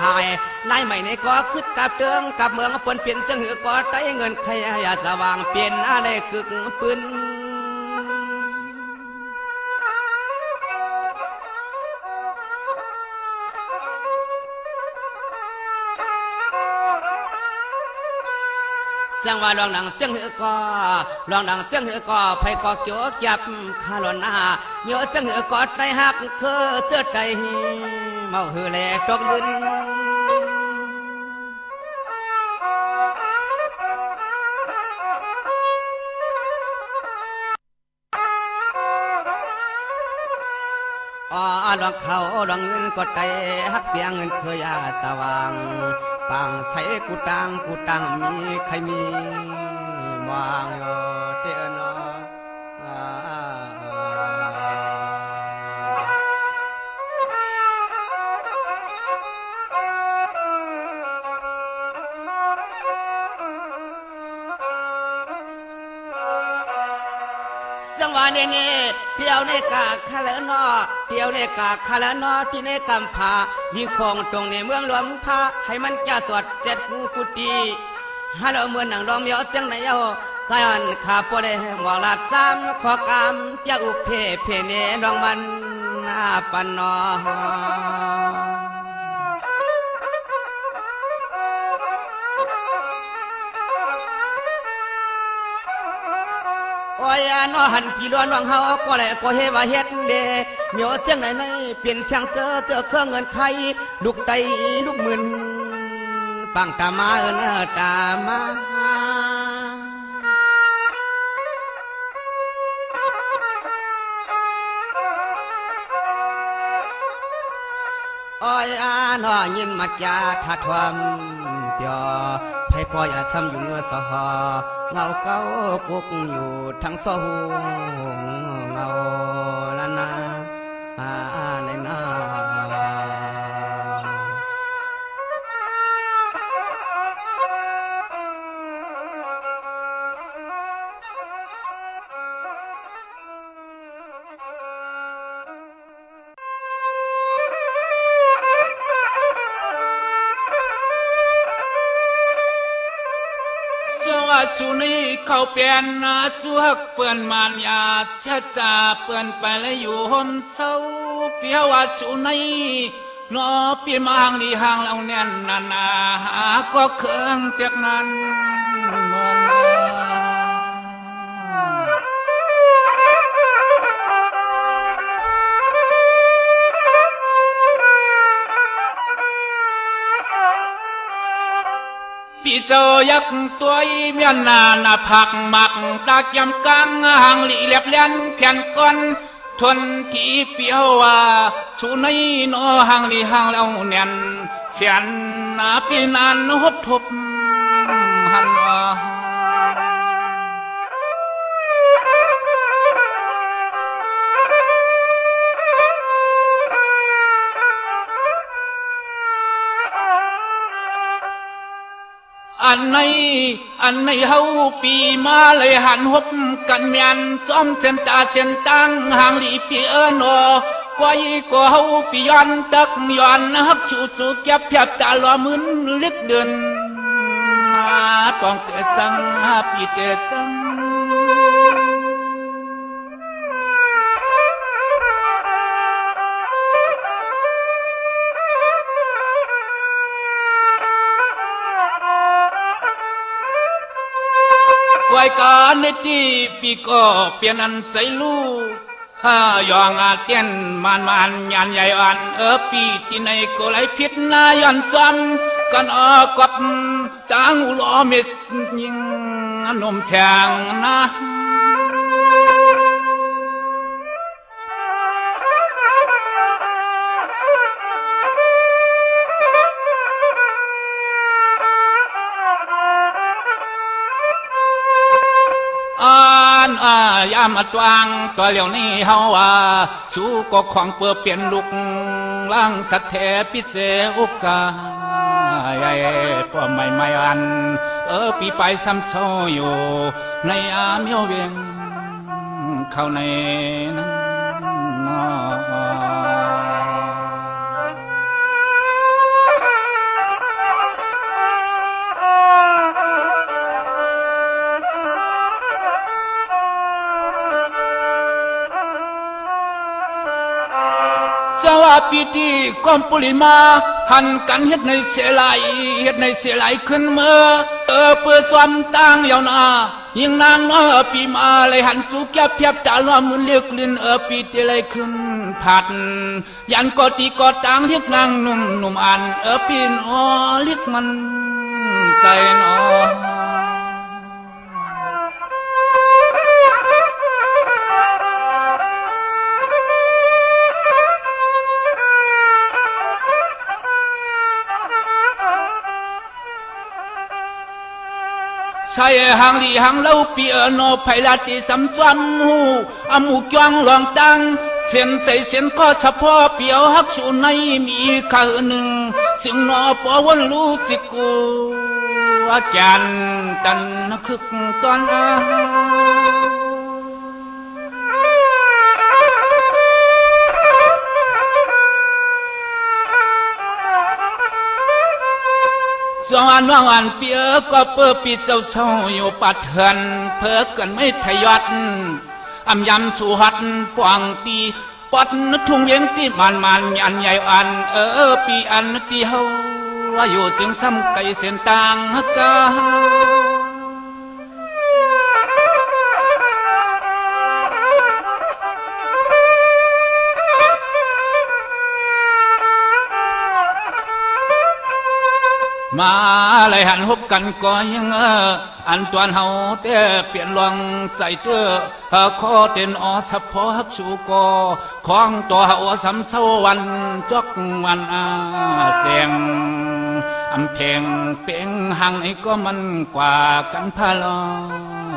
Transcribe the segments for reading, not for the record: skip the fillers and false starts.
หายนายใหม่ในก็คึดกับเตืองกับเมืองเปิ้นเปลี่ยนจังหือก็ไต้เงินใครอย่าสว่างเปลี่ยนอะไรกึกปืนเสียงว่าลองดังจังหือก็ลองดังจังหือก็ไผก็เกี่ยวจับคาลอนหน้าเมียวจังหือก็ไต้หักคือเจอใจเมาหือแลตกดินลองเขาลองเงินก็ไตฮักเปียงเงินเคยอาสว่างปางใส่กูตังมีใครมีวางโยเตนอจังหวะนี้เที่ยวในกาคาเลนอเที่ยวในกาคาเลนอที่ในกำพายิงคงตรงในเมืองหลวงพาให้มันจะสวดเจ็ดกูกุฏิฮัลโหลเมืองหนังดอมเมียวจังไหนเอาใจอ่อนขาปวดหมอกลาดซ้ำขอกามจะอุเพเพเนดองมันปันนอโอ้ยนอหันพี่ล้วนวังเฮาก็แหละก็เฮว่าเฮ็ดเดเมียวจังไหนในเปลี่ยนช่างเจอเครื่องเงินไขลูกไตลูกหมื่นปังตามาตามาอ้อยนอยินมัดยาทัดทวมเปียไผก็อย่าซ้ำอยู่เนื้อสหเงาเก้ากุกอยู่ทั้งสหูเงาละนาในนา สุนีเขาเปลี่ยนสวกเปื่อนมานยาชะจ่าเปื่อนไปแล้วอยู่ห่มเศร้าเปียวว่าสุนีนอปีมาหางดีหางเราแน่นนาก็เคืองเปียกนั้นเหมือนปีโซยักตัวเมียนนาผักหมักตากยำกังหางหลีเล็บเลี้ยนแขนก้อนทนที่เปียวว่าชูในนอหางหลีหางเราเนียนเสียนปีนานหบทบหันว่าอันในเฮาปีมาเลยหันหบกันเมียนจอมเส้นตาเส้นตั้งหางหลีปีนอไว้ก็เฮาปีย้อนตักย้อนฮักชูสุเก็บเพียบจ่าล้อมึนเล็กเดินต้องเกิดสังปีเกิดสังไว้การในที่ปีก็เปลี่ยนอันใจลู่ยองอาเตียนมันยันใหญ่อันปีที่ในก็ไหลพิษนายันจำกันกับจางอุลอเมสยิงนมแฉงนะยามอัดวางตัวเหลียวนี้เฮาว่าสู้ก็ของเปื่อเปลี่ยนลุกล่างสัตเทพิเจอุกษาใหญ่ก็ไม่อันปีไปซ้ำโซอยู่ในเมียวเวียงเข้าในนั้น ปีที่ก้อมปุริมาหันกันเฮ็ดในเสียไหลเฮ็ดในเสียไหลขึ้นเมื่อเปิดความตั้งยาวนายิ่งนางปีมาเลยหันสู่แก้เพียบจาลมือเลือกลิ้นปีที่เลยขึ้นผัดยันกอตีกอตังเรียกนางหนุ่มอันปีนเรียกมันใจใช่หางลีหางเล่าเปียโนไพลาติสัมจวมหูอมูกยองลองตังเส้นใจเส้นก็เฉพาะเปียวฮักสูในมีข้าหนึ่งซึ่งนอปอวันรู้จิกกูอาจารย์ตันคึกตอนสวรรค์ว่างเปียก็เปิดปีเจ้าเศร้าอยู่ปัดเถื่อนเพิกกันไม่ทยอดอำยำสู่หัดปวงตีปอดทุ่งเย็นที่มันยันใหญ่อันปีอันที่เฮาว่าอยู่เสียงซ้ำไก่เส้นต่างกามาเลยหันหบกันก็ยังอันตวนเฮาแต่เปลี่ยนลองใส่เตอขอเต้นสะพอฮักชูกอของตัวเฮาสำเศร้าวันจอกวันเสียงอำเพลงเป่งหังไอ้ก็มันกว่ากันพาล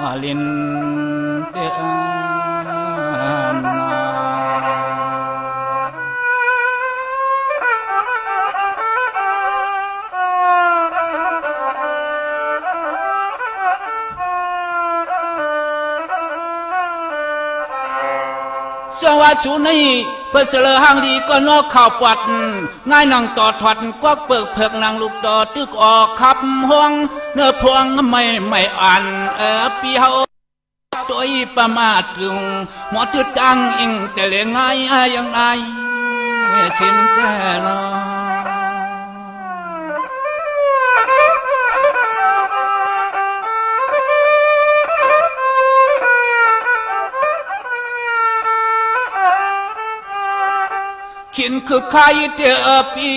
อลินเตสวัสดิ์สุนีเพื่อเสลอหางดีก็นอกข่าวปัดง่ายนั่งต่อถอดกวักเปิกเพิกนางลูกต่อตึกออกขับห้องเนื้อพวงไม่อ่านปีเฮาตัวอีประมาทถึงหมอตึดจังอิงแต่เลี้ยงง่ายยังไงสินแท้นอขินคือใครเตอปี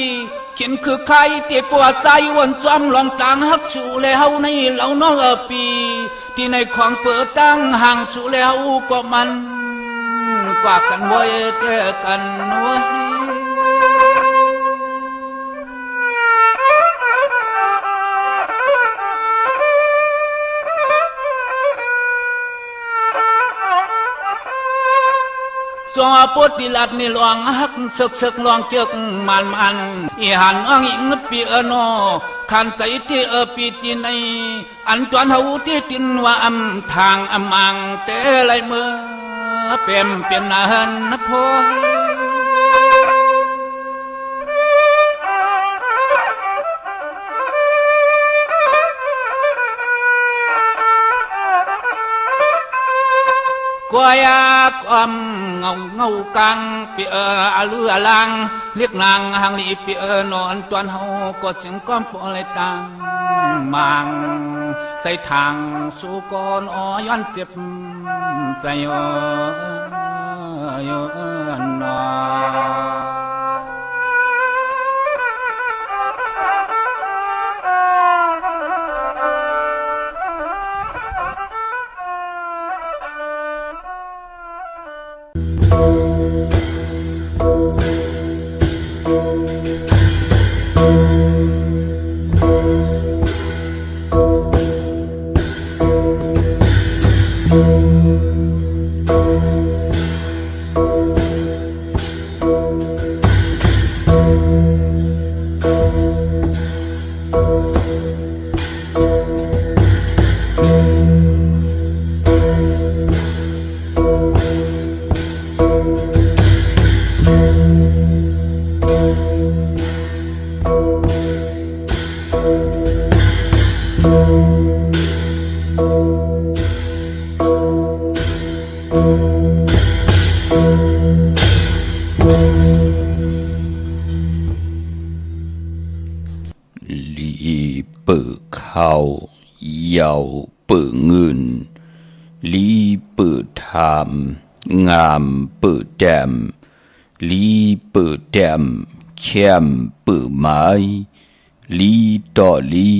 ขินคือใครเตปวดใจวันซ้อมลองต่างฮักสู่แล้วในเหล่าน้องปีที่ในของเปิดตั้งห่างสู่แล้วก็มันกว่ากันบ่อยเตกันไว้สวปฏิลัดนี่ลวงฮักศึกลวงเจือกมันอีหันอ้องอิงปีโนขันใจที่ปีที่ในอันจวนเฮาที่ตินว่าทางมังเตไลเมื่อเปี่ยนนานนะพ่อ กวยความเงากังเปียเลือลังเรียกนางหางลีเปียนอนตวนเฮาก็เสียงก้อมปอเลยตังมังใส่ทางสู่ก่อนย้อนเจ็บใจนอ ลีเปิดเข้าเยาเปิดเงินลีเปิดธรรมงามเปิดแดมลีเปิดแดมเข้มเปิดไม้ลีต่อลี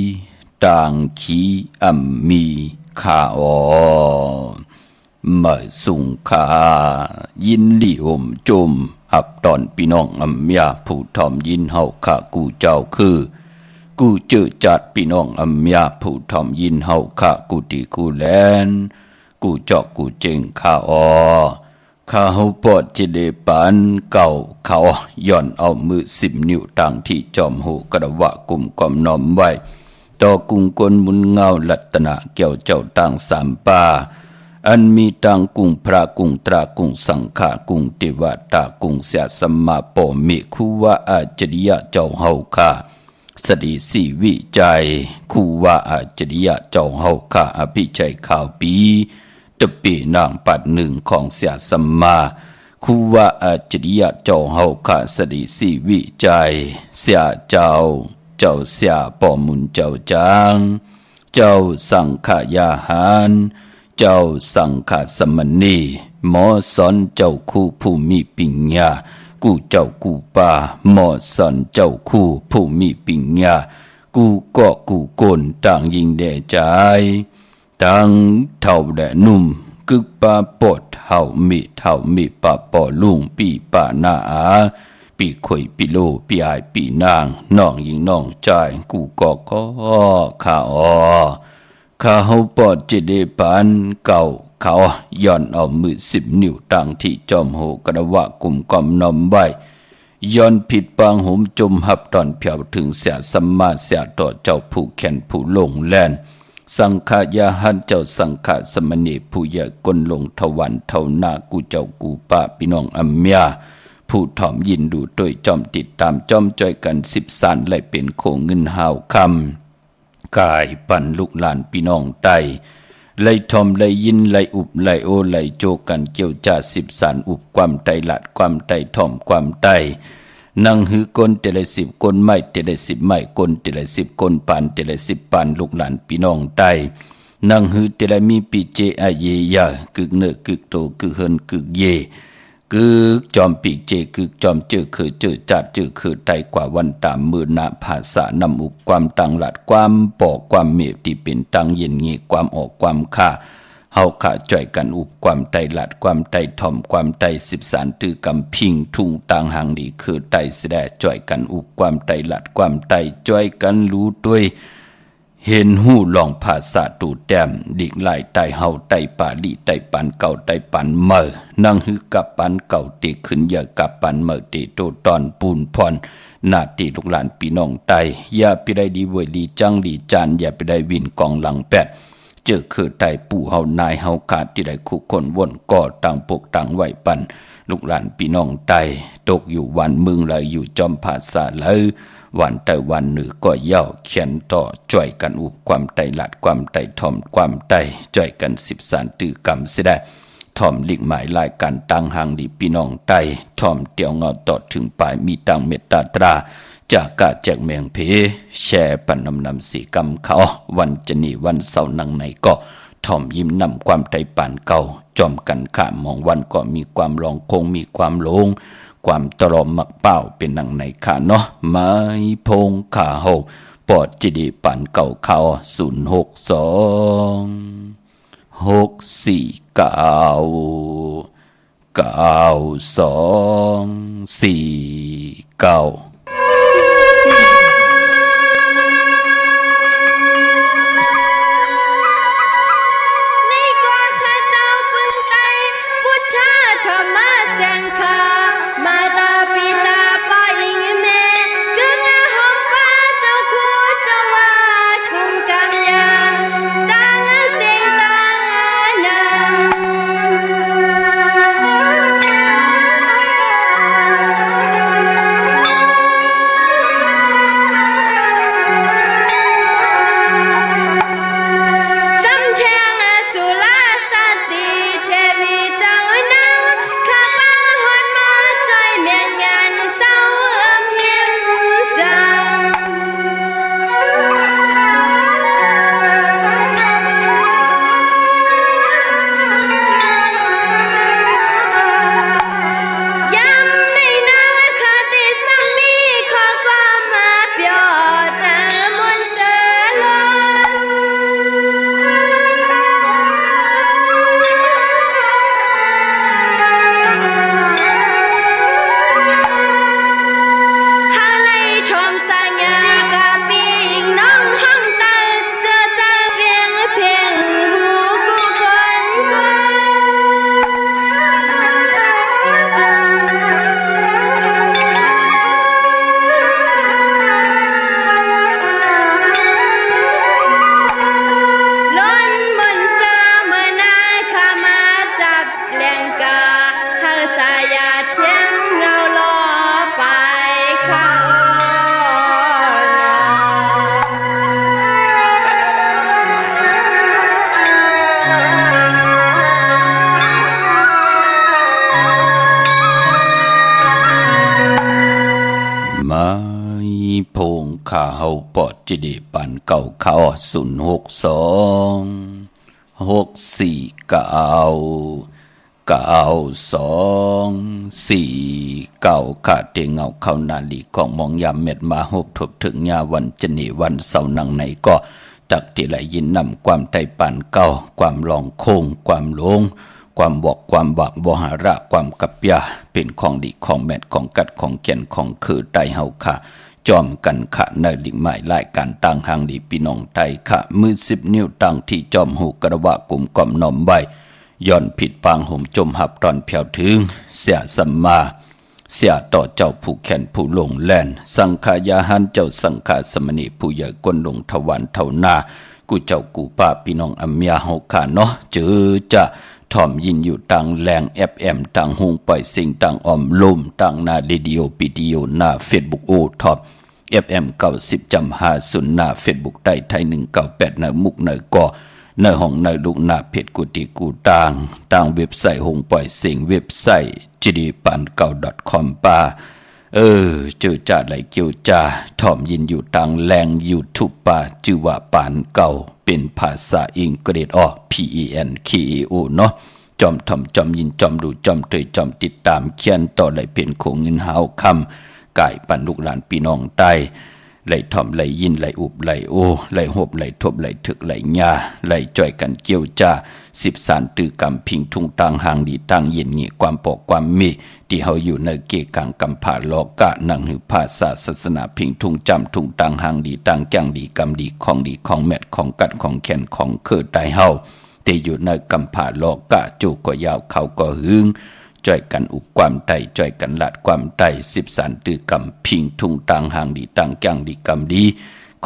ต่างขีอัมมีขาอมาสุงขายินดีอมจมหับตอนพี่น้องอัมยาผู้ทอมยินเฮาข้ากูเจ้าคือกูเจอจัดพี่น้องอัมยาผู้ทอมยินเฮาข้ากูตีกูแลนกูจอกกูเจงข้าข้าเฮาปอดจิเลปันเก่าเขาย่อนเอามือ10 นิ้วต่างที่จอมหูกระวะกลุ่มกอมน้อมไว้ต่อกุงกลมุนเงาลัตนะเกี่ยวเจ้าต่างสามป่าอันมีตังกุงพระกุงตรากุงสังฆากุงเทวตากุงเสียสัมมาปอมิคูวะอาจริยะเจ้าเฮาข้าสดีสีวิจัยคูวะอาจริยะเจ้าเฮาข้าอภิชัยข่าวปีตะปีนางปัดหนึ่งของเสียสัมมาคูวะอาจริยะเจ้าเฮาข้าสดีสีวิจัยเสียเจ้าเสียปอมุนเจ้าจางเจ้าสังขยาหารเจ้าสังฆสมณีหมอสอนเจ้าคู่ผู้มีปัญญากูเจ้ากูป่าหมอสอนเจ้าคู่ผู้มีปัญญากูก็กูโกนต่างยิงแด่ใจต่างเท่าแด่นุ่มกึกป่าปดเท่ามีป่าปอลุงปีป่าหน้าอาปีข่อยปีโลปีอายปีนางน้องยิงน้องใจกูก็ข้าข้าเฮาปอดจิเดปันเก่าเขาย่อนเอามือ10 นิ้วต่างที่จอมโหกระวะกลุ่มกอมนอมไว้ย้อนผิดปางหุมจมหับตอนเพียวถึงเสียสัมมาเสียต่อเจ้าผู้แขนผู้ลงแลนสังขายาหันเจ้าสังขสมณีผู้ใหญ่กลลงทวันเท่านากูเจ้ากูป้าพี่น้องอัมยาผู้ถ่อมยินดูโดยจอมติดตามจอมจอยกัน10 สันไหลเป็นโคเงินหาวคำกายปั่นลูกหลานพี่น้องไตไลทอมไลยินไลอุบไลโอไลโจกันเกี่ยวจ่า10 สันอุบความไตหลัดความไตทอมความไตนังหือกลเตละ10 กลไม้เตละ10 ไม้กลเตละ10 กลปานเตละ10 ปานลูกหลานพี่น้องไตนังหือเตละมีปีเจอาเยยากึกเนกึกโตกึกเฮินกึกเยกึกจอมปีเจกึกจอมเจอคือเจอจัดเจอคือไตกว่าวันตามมือนาภาษานำอุกความตังหลัดความปอกความเมตที่เป็นตังเย็นงี้ความออกความค่าเฮาขาจ่อยกันอุบความไตหลัดความไตถ่อมความไต10 สารตือกำพิงทุ่งต่างหางดีคือไตแสดจ่อยกันอุบความไตหลัดความไตจ่อยกันรู้ด้วยเห็นหูลองภาษาตูแต้มดิกไล่ไตเฮาไตป่าลีไตปันเก่าไตปันเมอนั่งหือกับปันเก่าเตขึ้นเยอะกับปันเมอเตโตตอนปูนพรหน้าตีลูกหลานพี่น้องไตอย่าไปได้ดีเวยดีจังดีจานอย่าไปได้วินกองหลังแปดเจอคือไตปู่เฮานายเฮาขาดที่ได้คุกคนวนก่อต่างปกต่างไหวปันลูกหลานพี่น้องไตตกอยู่วันมึงเลยอยู่จอมภาษาเลยวันแต่วันหนึ่งก็เย่าเขียนต่อจ่อยกันอุบความไตหลัดความไตทอมความไตจ่อยกัน10 สารตือกรรมเสียได้ทอมลิกหมายลายการตั้งหางดีพี่น้องไตทอมเตียวเงาต่อถึงปลายมีตังเมตตาตราจากกาแจกเมียงเพแช่ปันนำสีกรรมเขาวันจะนีวันเสาร์นังในก็ทอมยิ้มนำความไตปานเก่าจอมกันข้ามองวันก็มีความลองคงมีความโลงความตรอมมักเป้าเป็นหนังในขาเนาะไม้พงขาโหปอดจิดีปันเก่าเขา06246499249 งข้าเฮาปอดจิดีปันเก่าข้า062 649 ขาเตงเงาเข้านาลีของมองยามเม็ดมาหบทบถึงยาวันจนีวันเสาร์นังไหนก็จักที่ไหลยินนำความไตปันเก่าความลองโคงความหลงความบอกความบักบหาระความกับยาเป็นของดีของแมดของกัดของเขียนของคือไตเฮาค่ะจอมกันขะในลิงหมายรายการต่างหางดีพี่น้องไตค่ะมือ10 นิ้วตั้งที่จอมหูกระวะกลุ่มก่อมนอมใบย้อนผิดปางห่มจมหับตอนเพียวถึงเสียสัมมาเสียต่อเจ้าผู้แขนผู้ลงแล่นสังขายาหันเจ้าสังขาสมณีผู้ใหญ่ก้นลงทวันเท่านากูเจ้ากูป้าพี่น้องอัมยาเฮาค่ะเนาะเจอจะถ่อมยินอยู่ต่างแรงFMต่างหุงปล่อยสิ่งต่างออมลมต่างนาเรดิโอวิดีโอหน้า Facebook โอท็อป FM 90.50หน้า Facebook ได้ไทย198หน้ามุกหน้าก่อหน้าห้องหน้าลูกหน้าเพจกุฏิกูต่างเว็บไซต์หุงปล่อยสิ่งเว็บไซต์jidipan9.com ป่าเจอจ่าไหลเกี่ยวจ่าถ่อมยินอยู่ต่างแรง YouTube ป่าจื่อว่าปานเก่าเป็นภาษาอังกฤษPENKEO เนาะจอมทำจอมยินจอมดูจอมเตยจอมติดตามเขียนต่อไหลเปลี่ยนโคงเงินหาวคำกายปันลูกหลานพี่น้องใต้ไหลถ่อมไหลยินไหลอุบไหลโอไหลหบไหลทบไหลถึกไหลญาไหลจ่อยกันเกี่ยวจ่า10 สารตือกำพิงทุ่งต่างหางดีต่างเย็นงี้ความปอกความมีที่เฮาอยู่ในเกกังกำผาโลกะนังหือภาษาศาสนาพิงทุ่งจำทุ่งต่างหางดีต่างแก่งดีกำดีของแมดของกัดของแขนของเคือไตเฮาที่อยู่ในกำผาโลกะจูก็ยาวเขาก็หึงจ่อยกันอุบความไตจ่อยกันลัดความไต10 สารตือกำพิงทุ่งต่างหางดีต่างแก่งดีกำดี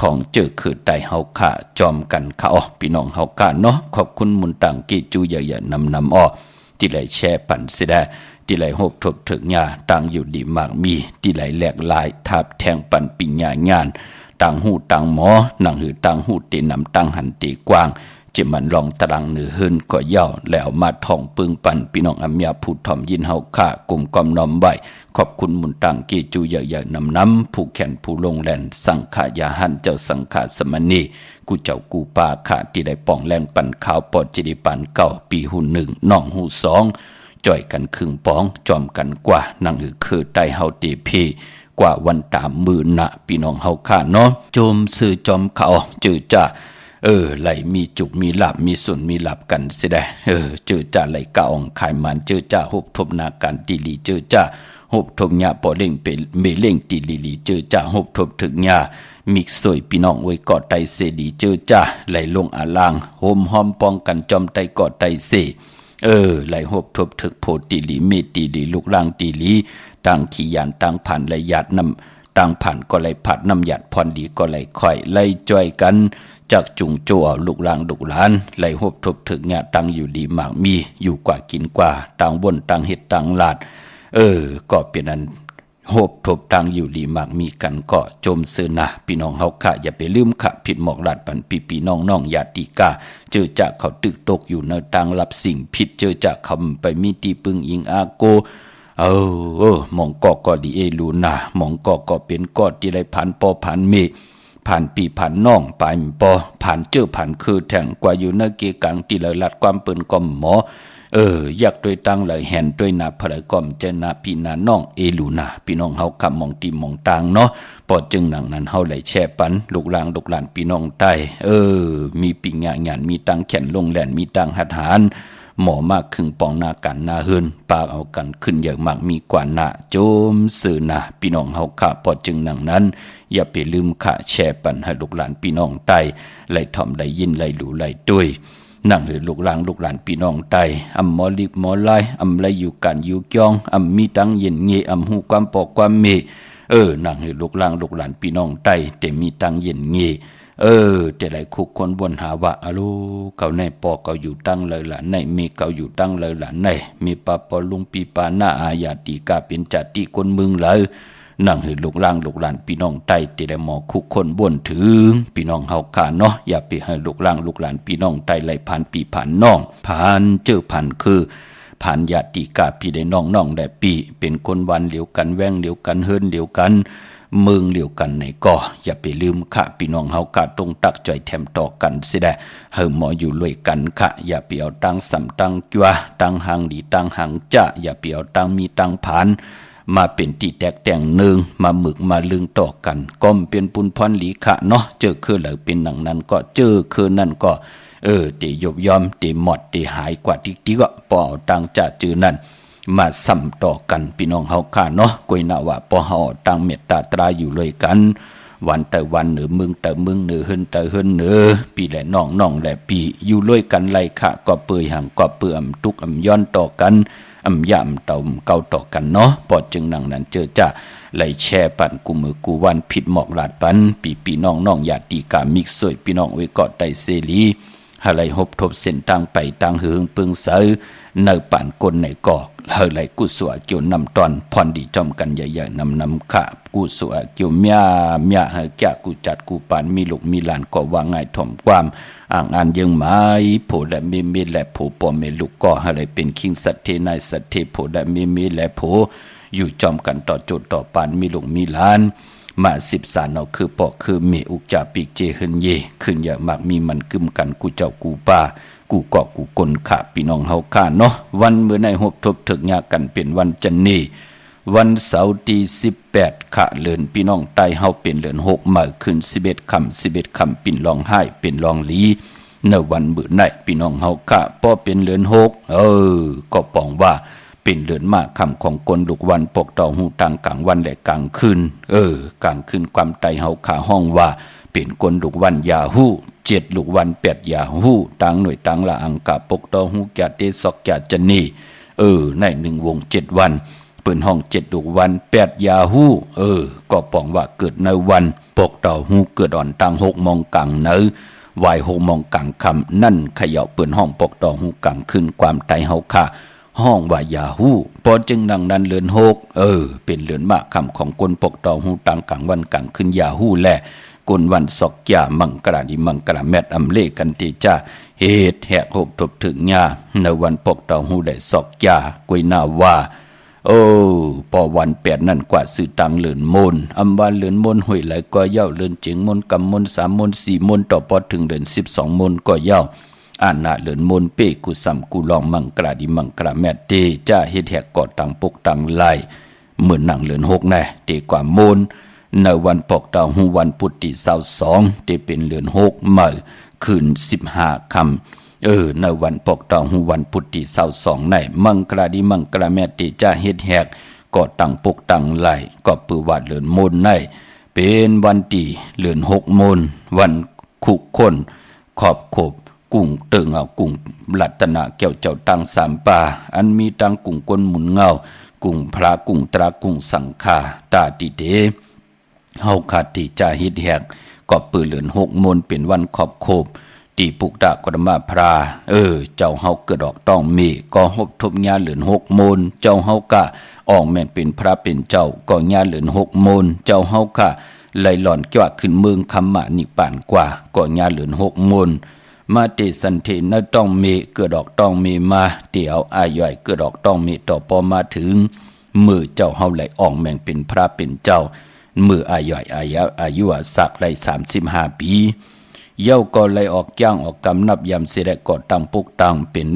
ของเจอคือไตเฮาค่ะจอมกันค่ะพี่น้องเฮาค่ะเนาะขอบคุณมุนต่างกีจูใหญ่ๆนำที่ไหลแช่ปันเสดาที่ไหลหบทบถึงญาต่างอยู่ดีมากมีที่ไหลแหลกลายทับแทงปันปิญญางานต่างหูต่างหมอนังหือต่างหูตีนำต่างหันตีกว้างจะมันลองตรังเหนือหืนก็เย่าแล้วมาท่องปึงปันพี่น้องอัมยาผู้ถ่อมยินเฮาค่ากลุ่มกอมน้อมใบขอบคุณมุนต่างกีจูใหญ่ๆนำผู้แขนผู้ลงแลนสังขายาหันเจ้าสังขาสมณีกูเจ้ากูปาขาที่ได้ป่องแรงปันข้าวปอดจิริปันเก่าปีหู1น้องหู2จ่อยกันครึ่งป้องจอมกันกว่านั่งคือไตเฮาตีพีกว่าวันตามมือนะพี่น้องเฮาค่าเนาะโจมซื้อจอมเขาจือจ้าไหลมีจุกมีหลับมีส่วนมีหลับกันเสียได้เจอจ่าไหลกะอ่องขายมันเจอจ่าหบทบนาการตีลีเจอจ่าหบทบญาปอเล่งเป็นเมเล่งตีลีเจอจ่าหบทบถึงญามิกสวยพี่น้องไว้กอดไตเสดีเจอจ่าไหลลงอาลางโฮมหอมป้องกันจอมไตกอดไตเสไหลหบทบถึกโพตีลีเมตีลีลูกล่างตีลีต่างขี้ยานต่างผ่านไหลหยาดน้ำต่างผ่านก็ไหลผัดน้ำหยาดพรดีก็ไหลค่อยไหลจ่อยกันจากจุงโจเอาลูกหลานไหลหบทบถึงญาตังอยู่ดีมากมีอยู่กว่ากินกว่าต่างบนต่างเฮ็ดต่างลาดก็เป็นอันหบทบต่างอยู่ดีมากมีกันก็จมซื้อนะพี่น้องเฮาค่ะอย่าไปลืมค่ะผิดหมอกลาดปันพี่น้องญาติกาเจอจากเขาตึกตกอยู่ในต่างรับสิ่งผิดเจอจากคำไปมีตีปึงอิงอาโกมองก็ดีลูนะมองก็เป็นกอดที่ได้ผ่านปอผ่านเมผ่านปีผ่านน้องปปอผ่านเจอผ่านคือแทงกว่าอยู่ในเกกังที่เลยลัดความเปิ้นกอมหมออยากด้วยตั้งเลยแห่นด้วยนาเพลกอมเจนาพี่นาน้องลูนาพี่น้องเฮาคำมองตีมองต่างเนาะปอจึงหนังนั้นเฮาไหลแช่ปันลูกหลานพี่น้องใต้มีปิญญางานมีตังแขนลงแหลนมีตังหัดหารหมอมากครึ่งปองนากันนาเฮินปากเอากันขึ้นเยอะมากมีกว่านาโจมสื่อนาพี่น้องเฮาค่ะพอจึงหนังนั้นอย่าไปลืมค่ะแชร์ปันให้ลูกหลานพี่น้องใต้ไหลถ่อมไหลยินไหลหลูไหลด้วยนั่งให้ลูกหลานพี่น้องใต้อำหมอลิบหมอลายอำไหลอยู่กันอยู่จ้องอำมีตังเย็นเงอำหูความปอกความเมนั่งให้ลูกหลานพี่น้องใต้แต่มีตังเย็นเงแต่หลายคุกคนบนหาว่าอาลูเขาในปอเขาอยู่ตั้งเลยหลานในมีเขาอยู่ตั้งเลยหลานในมีปาปอลุงปีปาหน้าอาญาติกาเป็นจัดที่คนเมืองเลยนั่งให้ลูกหลานพี่น้องใต้แต่ได้หมอคุกคนบนถึงพี่น้องเฮาขาเนาะอย่าไปให้ลูกหลานพี่น้องใต้ไหลผ่านปีผ่านน้องผ่านเจอผ่านคือผ่านญาติกาพี่ได้น้องได้ปีเป็นคนวันเหลียวกันแว่งเหลียวกันเฮิรนเหลียวกัน เมืองเหลียวกันในก็อย่าไปลืมค่ะพี่น้องเฮากะตรงตักใจแถมต่อกันสิได้เฮาหมออยู่ด้วยกันค่ะอย่าไปเอาตังสำตังจัวตังหางดีตังหางจะอย่าไปเอาตังมีตังผานมาเป็นที่แตกแต่งหนึ่งมาหมึกมาลึงต่อกันก็เป็นปุนพรหลีค่ะเนาะเจอคือเหลือเป็นหนังนั้นก็เจอคือนั่นก็ตียบยอมตีหมดตีหายกว่าที่ก็ปอตังจะจือนั่นมาซ้ำต่อกันพี่น้องเฮาค่ะเนาะกวยนาว่าปอเฮาตังเมตตาตราอยู่เลยกันวันแต่วันเหนือมึงแต่มึงเหนือเฮินแต่เฮินเหนือปีแหละน้องแหละปีอยู่เลยกันไรค่ะก็เปื่อยห่างก็เปื่อมทุกย้อนต่อกันยามเต่าเก่าต่อกันเนาะปอดจึงนั่งนั้นเจอจ้าไหลแช่ปั่นกูมือกูวันผิดหมอกลาดปันปีน้องญาติกามิกสวยพี่น้องไว้กอดไตเสรีอะไรหบทบเส้นทางไปทางเฮืองปึงเสือเนป่านกลในกอกเฮไหลกูสวเกี่ยวนำตอนพรดีจอมกันใหญ่ๆนำขากูสวเกี่ยวเมียเฮแก่กูจัดกูปานมีลูกมีหลานก็ว่าง่ายถ่อมความอ่างอันยังไม้โผและมีและโผปอเมลูกก็อะไรเป็นคิงสัตเทนายสัตเทโผและมีและโผอยู่จอมกันต่อโจทย์ต่อปานมีลูกมีหลานมา13เอาคือปอคือเมอุกจาปิกเจเฮินเยขึ้นอย่ามากมีมันกึมกันกูเจ้ากูป่ากูเกาะกูกลขาพี่น้องเฮาค่าเนาะวันเมื่อในหบทบถึกยากันเป็นวันจันนี้วันเสาร์ที่18ค่ะเลือนพี่น้องใต้เฮาเป็นเลือน6มื้อขึ้น11ค่ำปิ่นรองไห้เป็นรองลีในวันมื้อในพี่น้องเฮาค่ะพอเป็นเลือน6ก็ปองว่าเป็นเดือนมากคำของกลลูกวันปกต่อหูต่างกลางวันและกลางคืนกลางคืนความไตเฮาขาห้องว่าเป็นกลลูกวันยาหู้7ลูกวัน8ยาหู้ต่างหน่วยต่างละอังกะปกต่อหูแก่เตซอกแก่จันนี่ใน1วง7วันเปิ่นห้อง7ลูกวัน8ยาหู้ก็ปองว่าเกิดในวันปกต่อหูเกิดอ่อนต่าง6โมงกลางเนอวาย6โมงกลางค่ำนั่นเขย่าเปิ่นห้องปกต่อหูกลางคืนความไตเฮาค่ะห้องว่ายาหูปอจึงดังนั้นเลือน6เป็นเลือนมากคำของกลปกต่อหูต่างกลางวันกลางคืนยาหูแลกลวันสอกยามังกราดิมังกราแมดอำเลกันติจ้าเหตุแหกหบทบถึงยาในวันปกต่อหูได้สอกยากวยนาว่าปอวัน8นั่นกว่าสื่อตังเลือนมนอำวันเลือนมนห่วยไหลก็เย้าเลือนจิงมนกำมน3มน4มนต่อปอถึงเดือน12มนก็เย้าอาณาเลือนมนเป้กุสัมกุลองมังกราดิมังกราแมดเตจ้าเฮ็ดแหกกอดตังปกตังไลเหมือนหนังเลือน6แน่เตกว่ามนในวันปกต่อหูวันพุทธิ22เตเป็นเลือน6มื้อคืน15ค่ำในวันปกต่อหูวันพุทธิ22ในมังกราดิมังกราแมดเตจ้าเฮ็ดแหกกอดตังปกตังไลก็ปือว่าเลือนมนในเป็นวันที่เลือน6มนวันคุคนขอบขบกุ้งเติงเอากุ้งรัตนาแก้วเจ้าตัง3ป่าอันมีตังกุ้งกลหมุนเงากุ้งพระกุ้งตรากุ้งสังฆาตาติเตเฮาขาดที่จะฮิดแหกก็ปือเลือน6มนเป็นวันขอบโคบตีปุกตะกรมาพราเจ้าเฮาเกิดออกต้องมีก็หบทบญาเลือน6มนเจ้าเฮากะออกแม่งเป็นพระเป็นเจ้าก็ญาเลือน6มนเจ้าเฮากะไหลหล่อนจ้วขึ้นเมืองคำมานิป่านกว่าก็ญาเลือน6มนมาเตสันเทนต้องมีเกิดออกต้องมีมาเตียวอาย่อยเกิดออกต้องมีต่อพอมาถึงมือเจ้าเฮาไหลอ่องแม่งเป็นพระเป็นเจ้ามืออาย่อยอายุสักไหล35ปีเย้าก็ไหลออกย่างออกกำนับยำเสด็จกอดตังปุกตังเป็น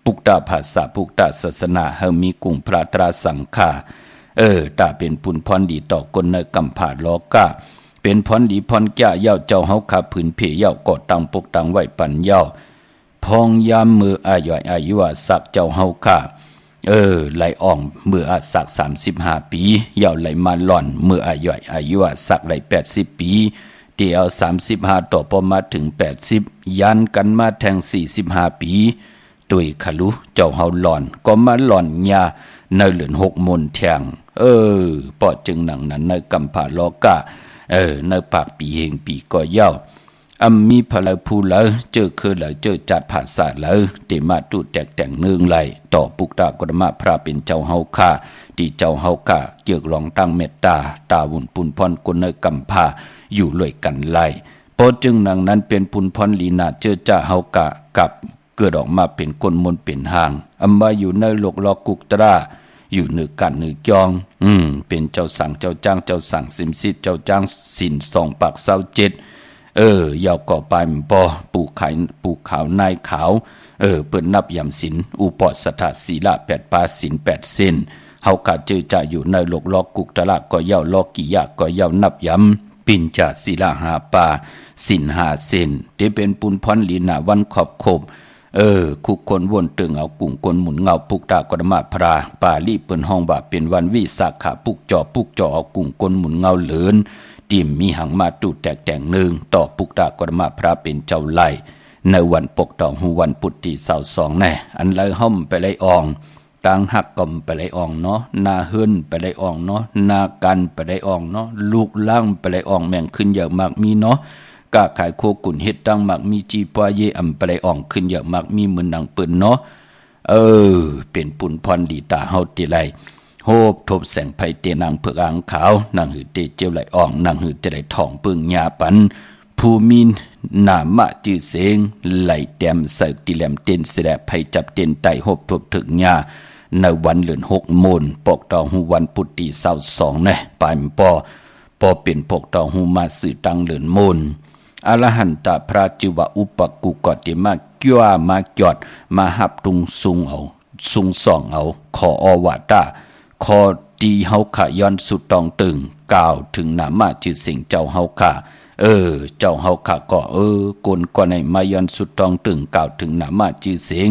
ปุกตาภาษาปุกตาศาสนาเฮามีกุงพระตราสังฆาตาเป็นปุนพรดีต่อคนในกำผาโลกาเป็นพรดีพรแก่เย้าเจ้าเฮาขาผืนเพเย้ากอดตังปกตังไว้ปันเย้าพองยามมืออาย่อยอายุสักเจ้าเฮาขาไหลอ่องมืออาสัก35ปีเย้าไหลมาหล่อนมืออาย่อยอายุสักไหล80ปีเดี๋ยว35ต่อพอมาถึง80ยันกันมาแทง45ปีตุยขลุเจ้าเฮาหล่อนก็มาหล่อนยาในเหลือน6มนแทงปอจึงหนังนั้นในกำผาโลกาในปากปีเฮงปีก็เย้ามีพลายผู้เลยเจอคือเลยเจอจัดภาษาเลยเตมาตุแตกแต่งเนืองไหลต่อปุกตากรมาพระเป็นเจ้าเฮาค่าที่เจ้าเฮาค่าเกี่ยวลองตั้งเมตตาตาวุ่นปุนพรคนในกำพาอยู่เลยกันไหลพอจึงนางนั้นเป็นปุนพรลีนาเจอจ้าเฮากะกับเกิดออกมาเป็นคนมนเป็นหางมาอยู่ในโลกลอกุกตรา อยู่เหนือกันเหนือจองเป็นเจ้าสั่งเจ้าจ้างเจ้าสั่งสิมสิเจ้าจ้างสิน2 ปาก27ยาวก่อไปมันปอปูขาวนายขาวเปิ้นนับยำสินอุปสถาศีละ8 ปาสิน8 เส้นเฮากะเจอจะอยู่ในโลกลอกกุกตะละก็ยาวลอกกิยะก็ยาวนับยำปิ่นจาศีละ5 ปาสิน5 เส้นที่เป็นปุนพรลีนาวันขอบคบคุกคนวนตึงเอากุ่งคนหมุนเงาปุกตากรมาพราปาลีเปิ้นห้องว่าเป็นวันวิสาขะปุกจอเอากุ่งคนหมุนเงาเหลือนติมมีหังมาตูแตกแต่งหนึ่งต่อปุกตากรมาพระเป็นเจ้าไล่ในวันปกต่อหูวันปุตติ22แน่อันเลยห่มไปเลยอองตังหักกลมไปเลยอองเนาะนาเฮินไปเลยอองเนาะนากันไปเลยอองเนาะลูกล่างไปเลยอองแม่งขึ้นเยอะมากมีเนาะกะขายโคกุนเฮ็ดตั้งมักมีจีปวเยอำไปเลยอองขึ้นเยอะมากมีมือหนังปืนเนาะเป็นปุ่นพรดีตาเฮาติไลโฮบทบแสงไผเตนางเผือกอ่างขาวนางหือเตเจียวไหลอ่องนางหือจะไหลทองปึงญาปันภูมินนามะจือเสงไหลแต้มเสิร์ติแหลมเต้นแสดไผจับเต้นไตโฮบทบถึงญาในวันเดือน6 มูลปกต่อหูวันปุตติ22แน่ปายปอเป็นปกต่อหูมาสื่อตังเดือนมูลอรหันตพระจิวะอุปกุกติมากิ้วมาจอดมาหับตุงซุงเอาซุงส่องเอาขออวาตาขอตีเฮาขะย้อนสุดตองตึงกล่าวถึงนามาจือสิงเจ้าเฮาขะเจ้าเฮาขะก็กลก่อนในมาย้อนสุดตองตึงกล่าวถึงนามาจือสิง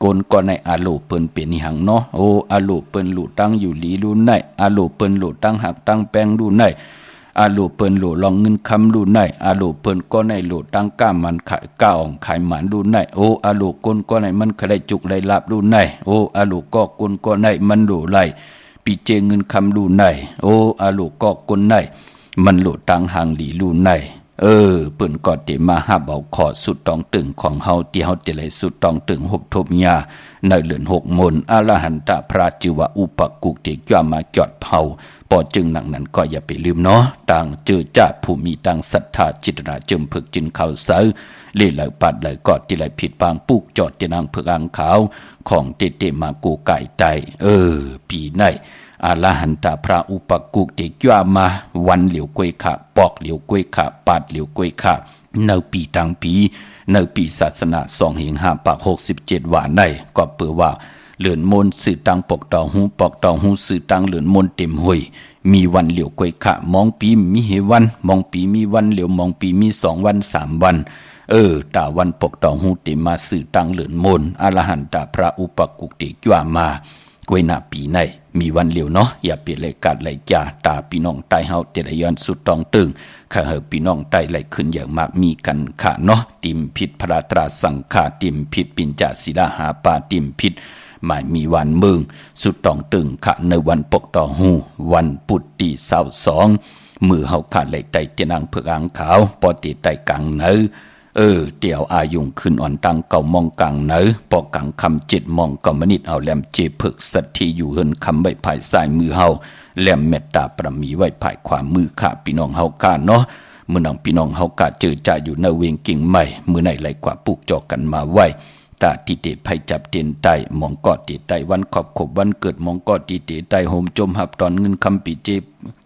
กลก่อนในอาโลเปิ้นเป็นหังเนาะอาโลเปิ้นหลูตั้งอยู่หลีรูไหนอาโลเปิ้นหลูตั้งหักตั้งแป้งรูไหนอาโลเปิ้นหลูลองเงินคำรูไหนอาโลเปิ้นก็ในหลูตั้งก้ามันขายก้าอ่องขายหมันรูไหนอาโลกลก็ในมันขายจุกไหลลาบรูไหนอาโลก็กลก็ในมันหลูไหลปีเจเงินคำรูไหนอาโลก็กลไหนมันหลูตั้งหางหลีรูไหนเปิ้นก็ติมาหับเอาขอสุดตองตึงของเฮาที่เฮาติเลยสุดตองตึงหบทบญาในเดือน6 มนอรหันตพระจิวะอุปกุกติจ้ามาจอดเผาปอจึงหนังนั้นก็อย่าไปลืมเนาะต่างเจอจ่าผู้มีต่างศรัทธาจิตนาจึมพึกจินเข้าเสาเล่ไหลปัดไหลกอดที่ไหลผิดบางปุกจอดที่นางพึกอ่างขาวของเตมากูไก่ไตปีไหนอรหันตพระอุปกุกติจ้ามาวันเหลียวกวยขะปอกเหลียวกวยขะปาดเหลียวกวยขะในปีตังปีในปีศาสนา2 ปาก67ว่าในก็เปื่อว่าเหลือนมนสื่อตังปกต่อหูสื่อตังเหลือนมนเต็มห้วยมีวันเหลียวกวยขะมองปีมีเหวันมองปีมีวันเหลียวมองปีมี2 วัน3 วันตาวันปกต่อหูเต็มมาสื่อตังเหลือนมนอรหันตพระอุปกุกติจ้ามากวยหน้าปีในมีวันเหลียวเนาะอย่าเปลี่ยนเลยกาดเลยจ่าตาพี่น้องไตเฮาเตระย้อนสุดตองตึงข้าเฮาพี่น้องไตไหลขึ้นอย่างมากมีกันค่ะเนาะติมพิษพระตราสังฆาติมพิษปิญจศิลาหาปาติมพิษหมายมีวันเมืองสุดตองตึงค่ะในวันปกต่อหูวันปุตติ22มือเฮาขาดไหลไตเตนางเผือกอ่างขาวปอติไตกลางเนเตี่ยวอายุงขึ้นอ่อนตังเก่ามองกลางเนปอกังคำ7 มองก็มนิดเอาแหลมเจผึกสัตที่อยู่เฮินคำใบภายซ้ายมือเฮาแหลมเมตตาประมีไว้ภายขวามือข้าพี่น้องเฮากาเนาะมื้อนังพี่น้องเฮากาเจอจ่าอยู่ในเวงกิ่งใหม่มื้อไหนไหลกว่าปลูกจอกกันมาไว้ตาติเตไผจับเตียนไตมองกอดติไตวันขอบขบวันเกิดมองกอดติเตไตโฮมจมหับตอนเงินคำปีเจ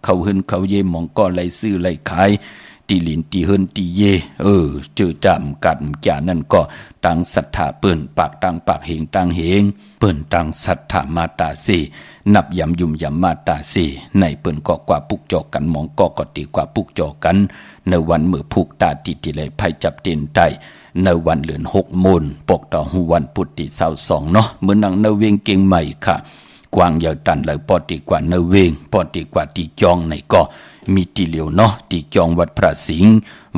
เขาเฮินเขาเยมองกอไหลซื้อไหลขายตีลินตีเฮินตีเยเจอจำกัดจานั่นก็ตั้งศรัทธาเปิ้นปากตั้งปากเหงตั้งเหงเปิ้นตั้งศรัทธามาตาสีนับยำยุ่มยำมาตาสีในเปิ้นก็กว่าปุกจอกันมองก็ตีกว่าปุกจอกันในวันเมื่อผูกตาติติเลยไผจับเต็นไตในวันเดือน6 มูลปกต่อหูวันปุตติ22เนาะเมื่อนังในเวงเก่งใหม่ค่ะกวางยาวตันเลยปอติกว่าในเวงปอติกว่าตีจองในก็มีตีเหลียวเนาะตีจองวัดพระสิงห์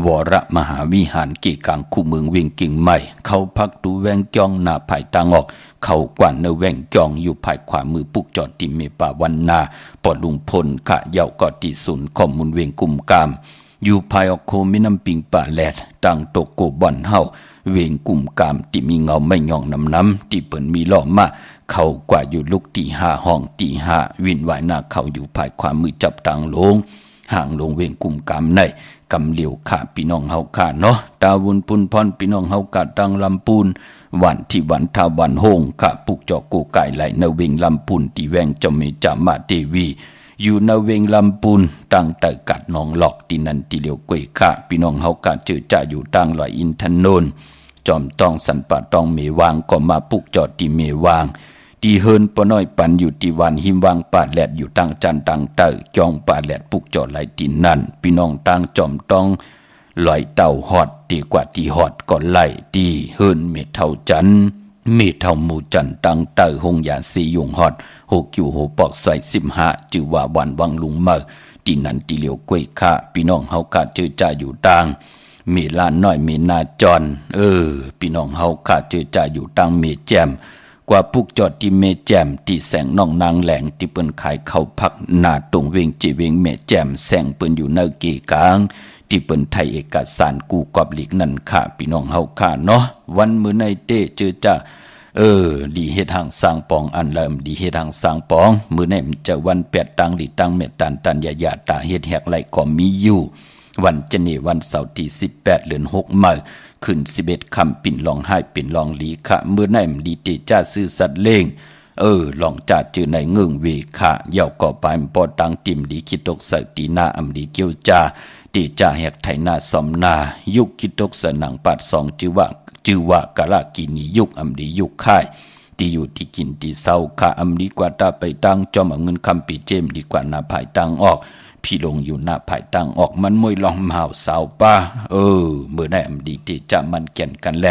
วรมหาวิหารกีกังคู่เมืองเวียงกิ่งใหม่เขาพักดูแวงจองหน้าภายตางออกเขากว่าในแวงจองอยู่ภายขวามือปุกจอดติเมปาวันนาปอลุงพลขะเยาก็ตีศูนย์ข้อมูลเวียงกุมกามอยู่ภายออกโคมิน้ำปิงป่าแลดตั้งโตโกบ่อนเฮาเวงกุมกามที่มีเงาไม่ย่องน้ำที่เปิ่นมีล้อมาเขากว่าอยู่ลุกตี5 ห้องตี5วินไหวหน้าเขาอยู่ภายขวามือจับตังลง ห่างลงเวงกุ่มกำในกำเหลียวขาพี่น้องเฮาขาเนาะตาวุนปุนพรพี่น้องเฮากาตังลำปูนวันที่วันทาวันโฮงขาปุกจอกกูไก่ไหลในเวงลำปูนที่แวงจอมเมจามาเทวีอยู่ในเวงลำปูนตั้งแต่กัดหนองหลอกที่นันที่เหลียวกวยขาพี่น้องเฮากาเจอจ่าอยู่ตั้งลอยอินทนนท์จอมต้องสันปะต้องเมวางก็มาปุกจอดที่เมวางตีเฮินปน้อยปันอยู่ที่วันหิมวางปาดแหลดอยู่ตั้งจันตั้งเตอจองปาดแหลดปุกจอดไหลที่นั่นพี่น้องตั้งจอมต้องลอยเต่าหอดดีกว่าที่หอดก็ไหลตีเฮินเมเท่าจันเมเท่าหมู่จันตั้งเตอหงยาสียุงหอดหกอยู่หปอกใส่15จือว่าวันวังลุงเมื่อที่นั่นที่เหลียวกล้วยข้าพี่น้องเฮากาเจอจ่าอยู่ต่างเมลาน้อยเมนาจอนพี่น้องเฮาข้าเจอจ่าอยู่ต่างเมแจมกว่าปุกจอดที่เมแจมที่แสงน้องนางแหลงที่เปิ้นขายข้าวผักหน้าตรงเวงจิเวงเมแจมแสงเปิ้นอยู่ในเกกลางที่เปิ้นไทยเอกสารกูกอบหลีกนั่นค่ะพี่น้องเฮาค่ะเนาะวันมื้อในเต้เจอจ่าดีเฮ็ดทางสร้างปองอันเริ่มดีเฮ็ดทางสร้างปองมื้อนี้มันจะวัน8ตังดีตังเมตันตันยาตาเฮ็ดแหกไหลก็มีอยู่วันจะนี่วันเสาร์ที่18เดือน6มื้อขึ้น11ค่ำปิ่นลองให้ปิ่นลองลีค่ะมื้อนี้มันดีเตจ้าซื้อสัตว์เล้งลองจ่าจือในเงึงเวค่ะเหย่าก่อไปปอตังติ่มดีคิดตกใส่ตีหน้าอำดีเกี่ยวจ่าตีจ่าแหกไถนาสมนายุคคิดตกใส่หนังปาด2จือว่ากะละกินียุคอำดียุคค่ายที่อยู่ที่กินที่เศร้าค่ะอำดีกว่าตาไปตั้งจอมเอาเงินคำปีเจมดีกว่าหน้าภายตั้งออกพี่ลงอยู่หน้าภายตั้งออกมันมวยลองเมาสาวป้าเมื่อได้อำดีที่จะมันแก่นกันแล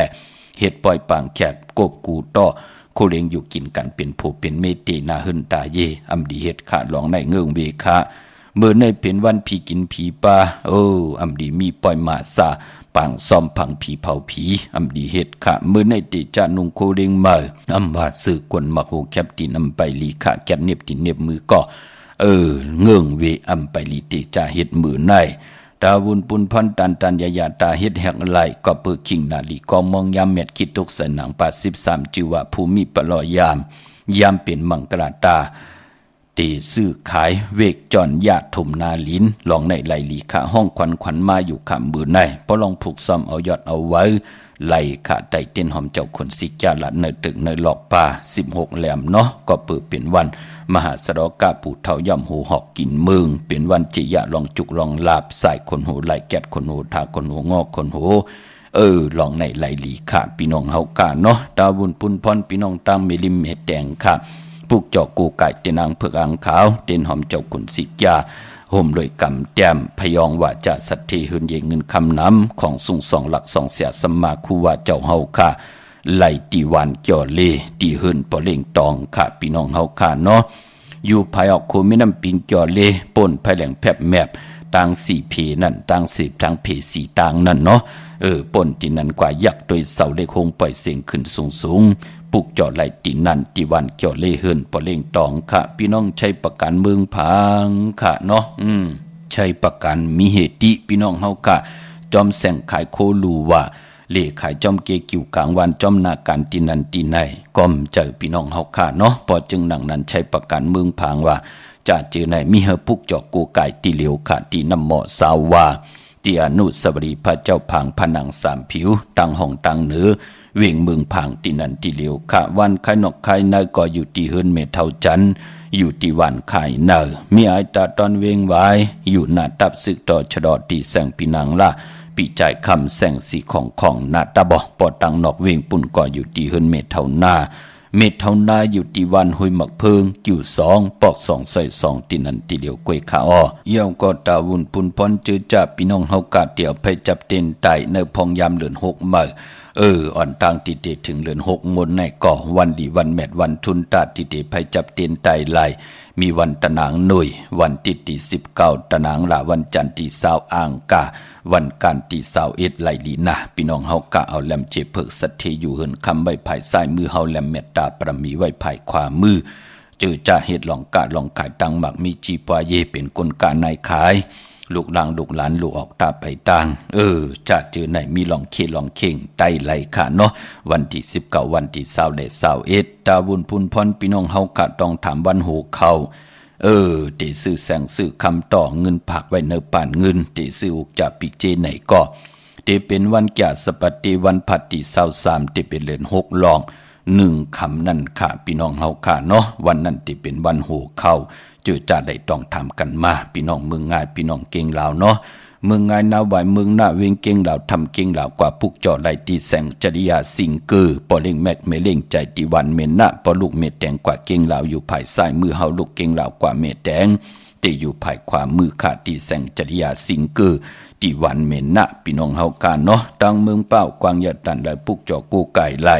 เฮ็ดปล่อยปางแขกกบกูต่อโคเลงอยู่กินกันเป็นผู้เป็นเมตีนาหึนตาเยอำดีเฮ็ดขาลองในเงืองเวคะเมื่อในเป็นวันผีกินผีปลาอำดีมีปล่อยมาซาปางซ่อมพังผีเผาผีอำดีเฮ็ดค่ะเมื่อในติจานุงโคเรงมาอำว่าสื่อกวนมักโหแคบตินำไปลีค่ะแกบเน็บตินเน็บมือก็เงื่องเวอำไปลีติจาเฮ็ดมือในตาวุนปุนพันตันยาตาเฮ็ดแหกไหลก็เปิดคิงนาลีกองมองยามเม็ดคิดตกใส่หนัง83จือว่าภูมิปลอยยามเป็นมังกราตาตีซื้อขายเวกจอนญาติถมนาลินลองในไหลลีขาห้องขวัญมาอยู่ขำมือในพอลองผูกซ้อมเอายอดเอาไว้ไหลขาไตเต้นหอมเจ้าคนสิจาละในตึกในหลอกป่า16แหลมเนาะก็เปิดเป็นวันมหาสรกาปู่เท่าย่ำหูหอกกินเมืองเป็นวันจิยะลองจุกลองลาบสายคนหูไหลแกดคนหูทาคนหูงอกคนหูลองในไหลลีขาพี่น้องเฮากาเนาะตาบุญปุนพรพี่น้องตามเมลิมเม็ดแดงค่ะปุกจอกกูไก่เตนางเผือกอ่างขาวเต้นหอมเจ้าขุนสิยาห่มด้วยกำแจ่มพยองว่าจะสัตเทหืนเยเงินคำน้ำของสุงสองหลัก2เสียสมาคูว่าเจ้าเฮาค่ะไหลตีวันเกี่ยวเลตีหืนปอเล่งตองค่ะพี่น้องเฮาค่ะเนาะอยู่ภายออกโคมิน้ำปิงเกี่ยวเลป่นภายแหลงแผบแมบต่าง4เพนั่นต่าง10ทางเพ4ต่างนั่นเนาะป่นที่นั่นกว่ายักษ์โดยเสาเล็กคงปล่อยเสียงขึ้นสูงปุกจอดไหลตีนั่นตีวันเกี่ยวเล่เฮินปอเล่งตองค่ะพี่น้องใช้ประกันเมืองพังค่ะเนาะใช้ประกันมีเหตุพี่น้องเฮาค่ะจอมแสงขายโคลูว่าเลขายจอมเกกิวกลางวันจอมนาการตีนันตีในก้มเจอพี่น้องเฮาค่ะเนาะพอจึงหนังนั้นใช้ประกันเมืองพังว่าจะเจอในมีเฮปุกจอกกูไก่ตีเหลียวค่ะตีน้ำหมอสาวว่าตีอนุสาวรีย์พระเจ้าพังผนัง3ผิวตั้งห้องตั้งเหนือเวียงเมืองพังตีนันตีเหลียวค่ะวันไข่นกไข่เนยก็อยู่ที่เฮินเมเท่าจันอยู่ที่วันไข่เนยมีไอตาตอนเวงไว้อยู่หน้าตับซึกต่อชะดอตีแสงปีนังละปีจ่ายคำแสงสีของหน้าตาบ่ปอตังนอกเวียงปุ่นก็อยู่ที่เฮินเมเท่านาเมเท่านาอยู่ที่วันหุยหมักเพิงกิ่ว2ปอก2ใส่2ตีนันตีเหลียวกวยขาอ้อเยี่ยวก็ตาวุนปุ่นพรจื้อจับพี่น้องเฮากาเดี่ยวไปจับเต้นไตในพองยามเดือน6มื้ออ่อนต่างติเตถึงเดือน6มนในก่อวันดีวันแมดวันทุนตาติเตไปจับเตียนไตไหลมีวันตะนางหน่วยวันที่19ตะนางละวันจันทร์ที่20อ่างกาวันการที่21ไหลลีนะพี่น้องเฮากะเอาแลมเจเพิกสัทเทอยู่เหินคำไว้ภายซ้ายมือเฮาแลมเมตตาประมีไว้ภายขวามือเจอจ่าเฮ็ดลองกะลองขายตังหมักมีจีปวเยเป็นคนกานายขายลูกหลางลูกหลานลูกออกตาไปต่างจะเจอไหนมีลองเคลองเข่งไตไหลค่ะเนาะวันที่19วันที่20และ21ตาวุนพุนพรพี่น้องเฮากะต้องถามวันโหเข้า ติซื้อแสงซื้อคำต่อเงินผักไว้เนป่านเงินติซื้ออุกจากปิกเจไหนก็ติเป็นวันแก่สปฏิวันผัดติ23ติเป็นเดือน6ลอง1คำนั่นค่ะพี่น้องเฮาค่ะเนาะวันนั้นติเป็นวันโหเข้าเจอจ่าได้ต้องทำกันมาพี่น้องเมืองง่ายพี่น้องเก่งลาวเนาะเมืองง่ายนาไหวเมืองหน้าเวงเก่งลาวทำเก่งลาวกว่าพุกจอไหลตีแสงจริยาสิงเกอปอเล่งแมกไม่เล่งใจติวันเมนนะปอลูกเม็ดแดงกว่าเก่งลาวอยู่ภายซ้ายมือเฮาลูกเก่งลาวกว่าเม็ดแดงติอยู่ภายขวามือขาตีแสงจริยาสิงเกอตีวันเมนนะพี่น้องเฮากันเนาะตังเมืองเป้ากวางยะตันและปุกจอกูไก่ไหล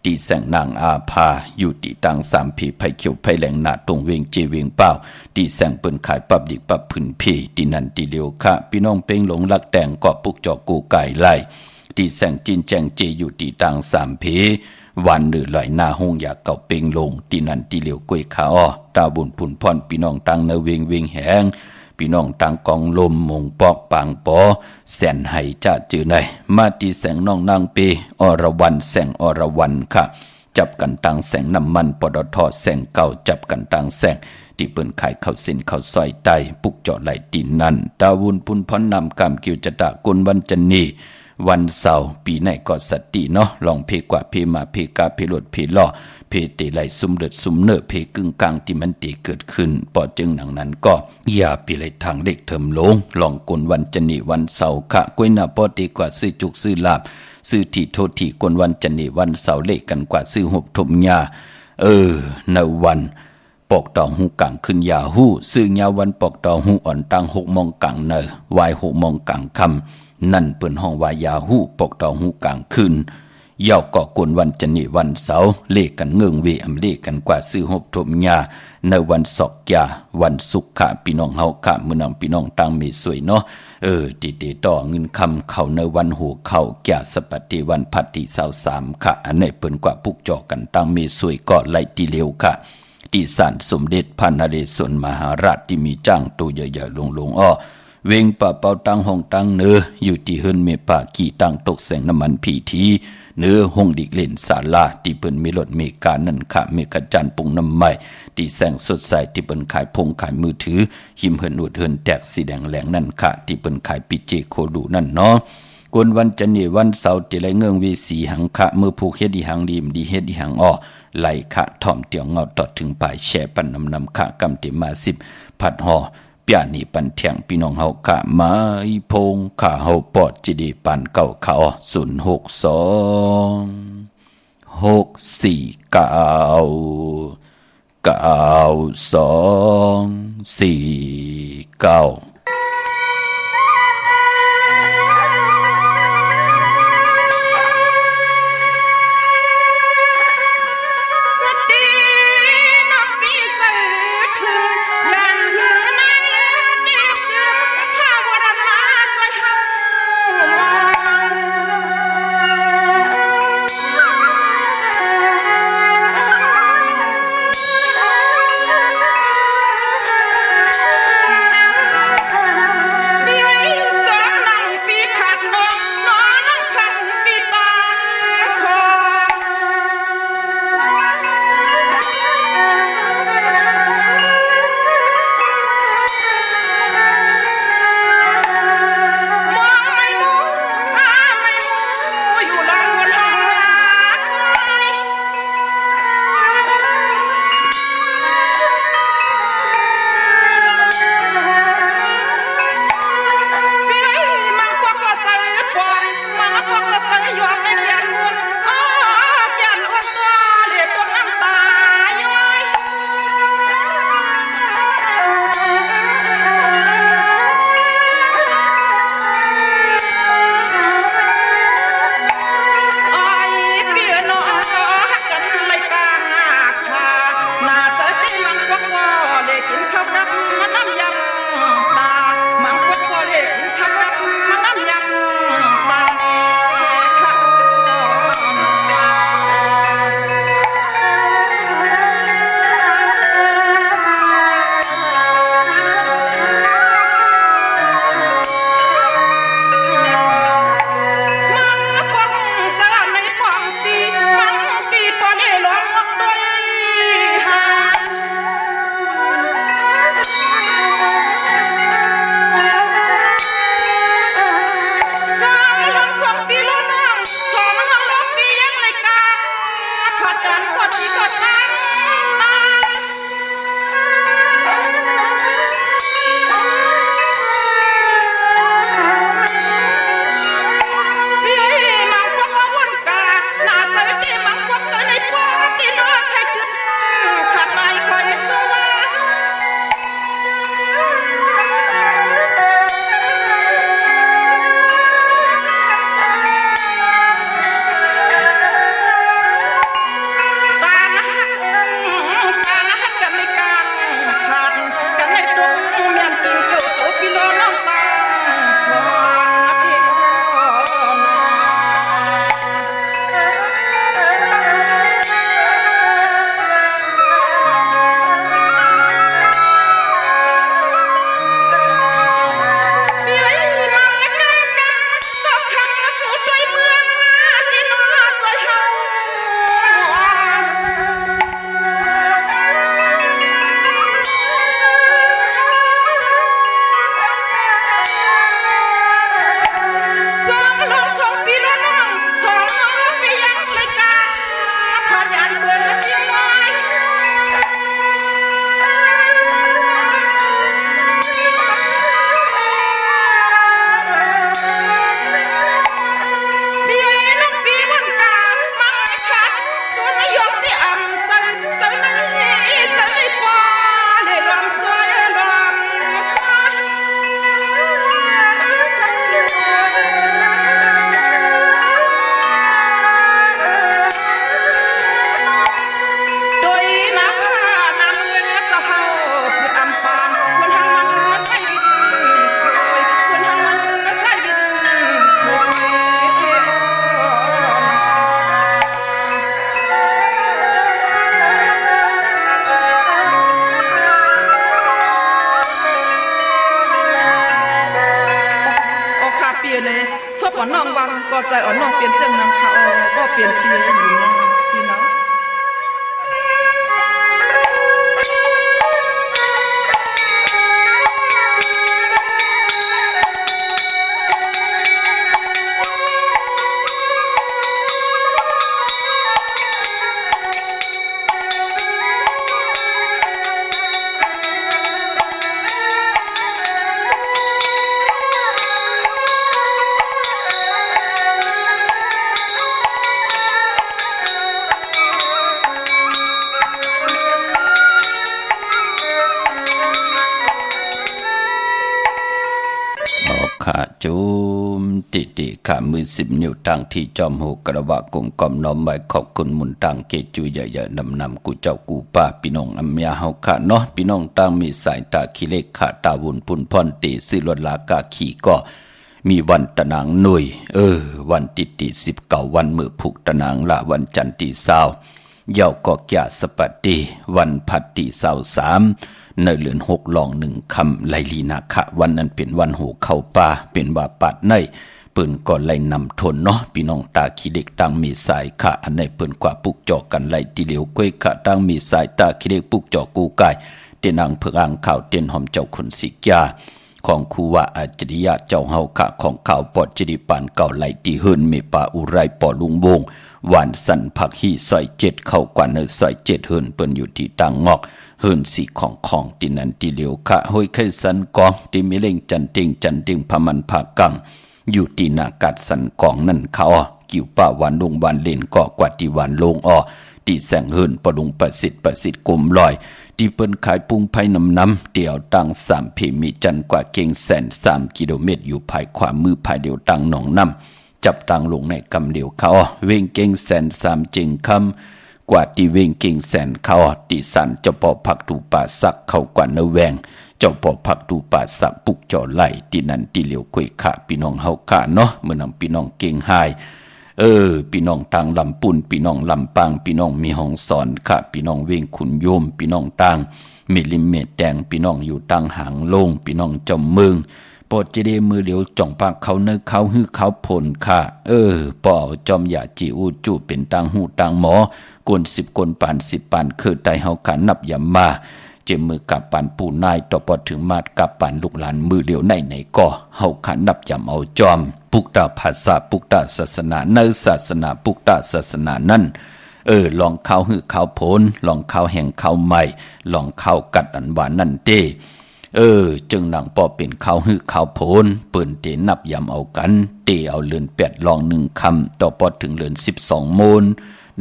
ตีแสงนางอาภาอยู่ตีตังสามผีไผ่เขียวไผ่แหลงหนาตรงเวงเจเวงเป้าตีแสงเปิ้นขายปับดิกปับพื้นผีตีนันตีเลียวค่ะพี่น้องเป้งหลงลักแดงเกาะปุกจอกูไก่ไหลตีแสงจินแจงเจอยู่ตีตังสามผีวันหรือลอยหน้าห้องอยากเก่าเป้งลงตีนันตีเลียวกล้วยขาอ้อตาบุญผุนพรพี่น้องตังเนเวงเวงแหงพี่น้องต่างกองลมมงปอกปางปอแสนไห้จะจือในมาตีแสงน้องนางเปอรวันแสงอรวันค่ะจับกันตังแสงน้ำมันปตทแสงเก่าจับกันตังแสงที่เปิ้นขายข้าวเส้นข้าวซอยไตปุกเจาะไหลตีนนั่นตาวุนพุนพรนำกำกิวจตะกุลวันจันนีวันเสาร์ปีไหนก็สติเนาะลองเพกว่าเพมาเพกาเพลดเพล่อเพติไหลซุมเดือดซุมเนื้อเพกึ่งกลางที่มันตีเกิดขึ้นปอจึงหนังนั้นก็อย่าปีไหลทางเด็กเถิมลงลองกลวันจันนีวันเสาร์ขะกวยหน้าปอตีกว่าซื้อจุกซื้อลาบซื้อที่โทษที่กลวันจันนีวันเสาร์เลขกันกว่าซื้อหบถมยาในวันปอกตองหูกังขึ้นยาหูซื้อยาวันปอกตองหูอ่อนตัง6 โมงกังเนอวาย6 โมงกังคำนั่นเปิ้นห้องวายาหูปอกตองหูกังขึ้นเย่าก่อกวนวันจันนีวันเสาร์เลขกันเงื่องเวอำเลขกันกว่าซื้อหบถมยาในวันศอกยาวันสุขะพี่น้องเฮาค่ะมื้อนำพี่น้องตังมีสวยเนาะติต่อเงินคำเข้าในวันหัวเข้าแก่สปฏิวันพัดที่23ค่ะอันไหนเปิ้นกว่าปุกจอกันตังมีสวยก็ไล่ตีเร็วค่ะที่ศาลสมเด็จพระนเรศวรมหาราชที่มีจ้างตัวใหญ่ๆลงอ้อเวงป่าเป่าตังห้องตังเนื้ออยู่ที่เฮิรนเมป่ากี่ตังตกแสงน้ำมันผีทีเนื้อห้องดิกเล่นศาลาที่เปิ้นมีรถเมกานั่นค่ะเมกะจันปุงน้ำใหม่ที่แสงสดใสที่เปิ้นขายพงขายมือถือหิมเฮิรนอุดเฮิรนแตกสีแดงแหลงนั่นค่ะที่เปิ้นขายปิเจโคดูนั่นเนาะกวนวันจันนีวันเสาร์ที่ไรเงื่องวีสีหังคะมือผูกเฮ็ดอีหังดีมดีเฮ็ดอีหังอ้อไหลคะถ่อมเตียวเงาตอดถึงปลายแช่ปันนำคะกำติมา10ผัดห่อเปียนี่ปันเถียงพี่น้องเฮาคะมาอีพงข้าเฮาปอดจิดีปันเก่าเขา062 449 อ่อนน้องวังก็ใจอ่อนน้องเปลี่ยนเจ้งนางค่ะก็เปลี่ยนปีอยู่นะปีน้องขาจุมติขามือ10 นิ้วตั้งที่จอมหูกระวะกลมกล่อมน้อมไว้ขอบคุณมุนตั้งเกจูใหญ่ๆนำกูเจ้ากูป้าพี่น้องอัมยาเฮาขาเนาะพี่น้องตั้งมีสายตาขี้เล็กขาตาวุนปุ่นพรตีซื้อรถลากาขี่ก็มีวันตะนางหน่วยวันติ19วันมือผูกตะนางละวันจันทร์ที่20เย้าก็แก่สปัตติวันพัดที่23ในเดือน6ลอง1คำไลลีนาคะวันนั้นเป็นวันหูเข้าป่าเป็นว่าปัดในเปิ้นก็ไล่นำทนเนาะพี่น้องตาขี้เด็กตั้งมีสายค่ะอันในเปิ้นกว่าปุกจอกกันไล่ทีเหลียวก้อยค่ะตั้งมีสายตาขี้เด็กปุกจอกกูกายเตนางเพิงอ่างข่าวเต้นหอมเจ้าคนสิกยาของครูว่าอาจริยะเจ้าเฮาค่ะของข่าวปอดจิริปานเก่าไล่ที่เฮิรนเมป่าอุไรปอลุงวงหวานสันผักฮีซอย7เข้ากว่าเนซอย7เฮิรนเปิ้นอยู่ที่ต่างงอกเฮิรนสีของที่นันที่เหลียวค่ะห้อยไข่สันกองที่มีเล่งจันติงพมันผากังอยู่ที่นากัดสันกองนั่นเขากิ่วป้าวันลงวันเล่นก็กว่าที่วันลงที่แสงเฮิรนปดุงประสิทธิ์กลมลอยที่เปิ้นขายปุงไผ่น้ำเดี่ยวตั้ง3 เพมีจันกว่าเก่งแสน3 กิโลเมตรอยู่ภายขวามือภายเดียวตั้งหนองน้ำจับตั้งลงในกำเดียวเขาเวงเก่งแสน3 จิงคำกว่าที่เวงเก่งแสนเขาที่สันเจ้าปอผักตูป่าสักเข้ากว่าเนแวงเจ้าปอผักตูป่าสักปุกจ่อไหลที่นั่นที่เหลียวคุยขะพี่น้องเฮาขะเนาะเมื่อนำพี่น้องเก่งหายพี่น้องต่างลำปุ่นพี่น้องลำปางพี่น้องมีห้องสอนค่ะพี่น้องเวงขุนโยมพี่น้องต่างมิลิเมตรแดงพี่น้องอยู่ต่างหางโลงพี่น้องจอมเมืองปอดจะได้มือเหลียวจ่องปากเขาเนื้อเขาหื้อเขาผลค่ะปอจอมอย่าจีอูจูเป็นต่างหูต่างหมอกวน10 คนปาน10 ปานคือไตเฮาขันนับยำมาเจมมือกับปานปูนายต่อปอถึงมาดกับปานลูกหลานมือเหลียวไหนก็เฮาขันนับยำเอาจอมปุกตาภาษาปุกตาศาสนาเนื้อศาสนาปุกตาศาสนานั่นลองเข้าหื้อเข้าผลลองเข้าแห่งเข้าใหม่ลองเข้ากัดอันหวานนั่นเต้จึงหนังปอเป็นข้าวหื้อข้าวโพนเปิ้นเตนับยำเอากันเตเอาเลือน8ลอง1คำต่อปอถึงเลือน12 โมน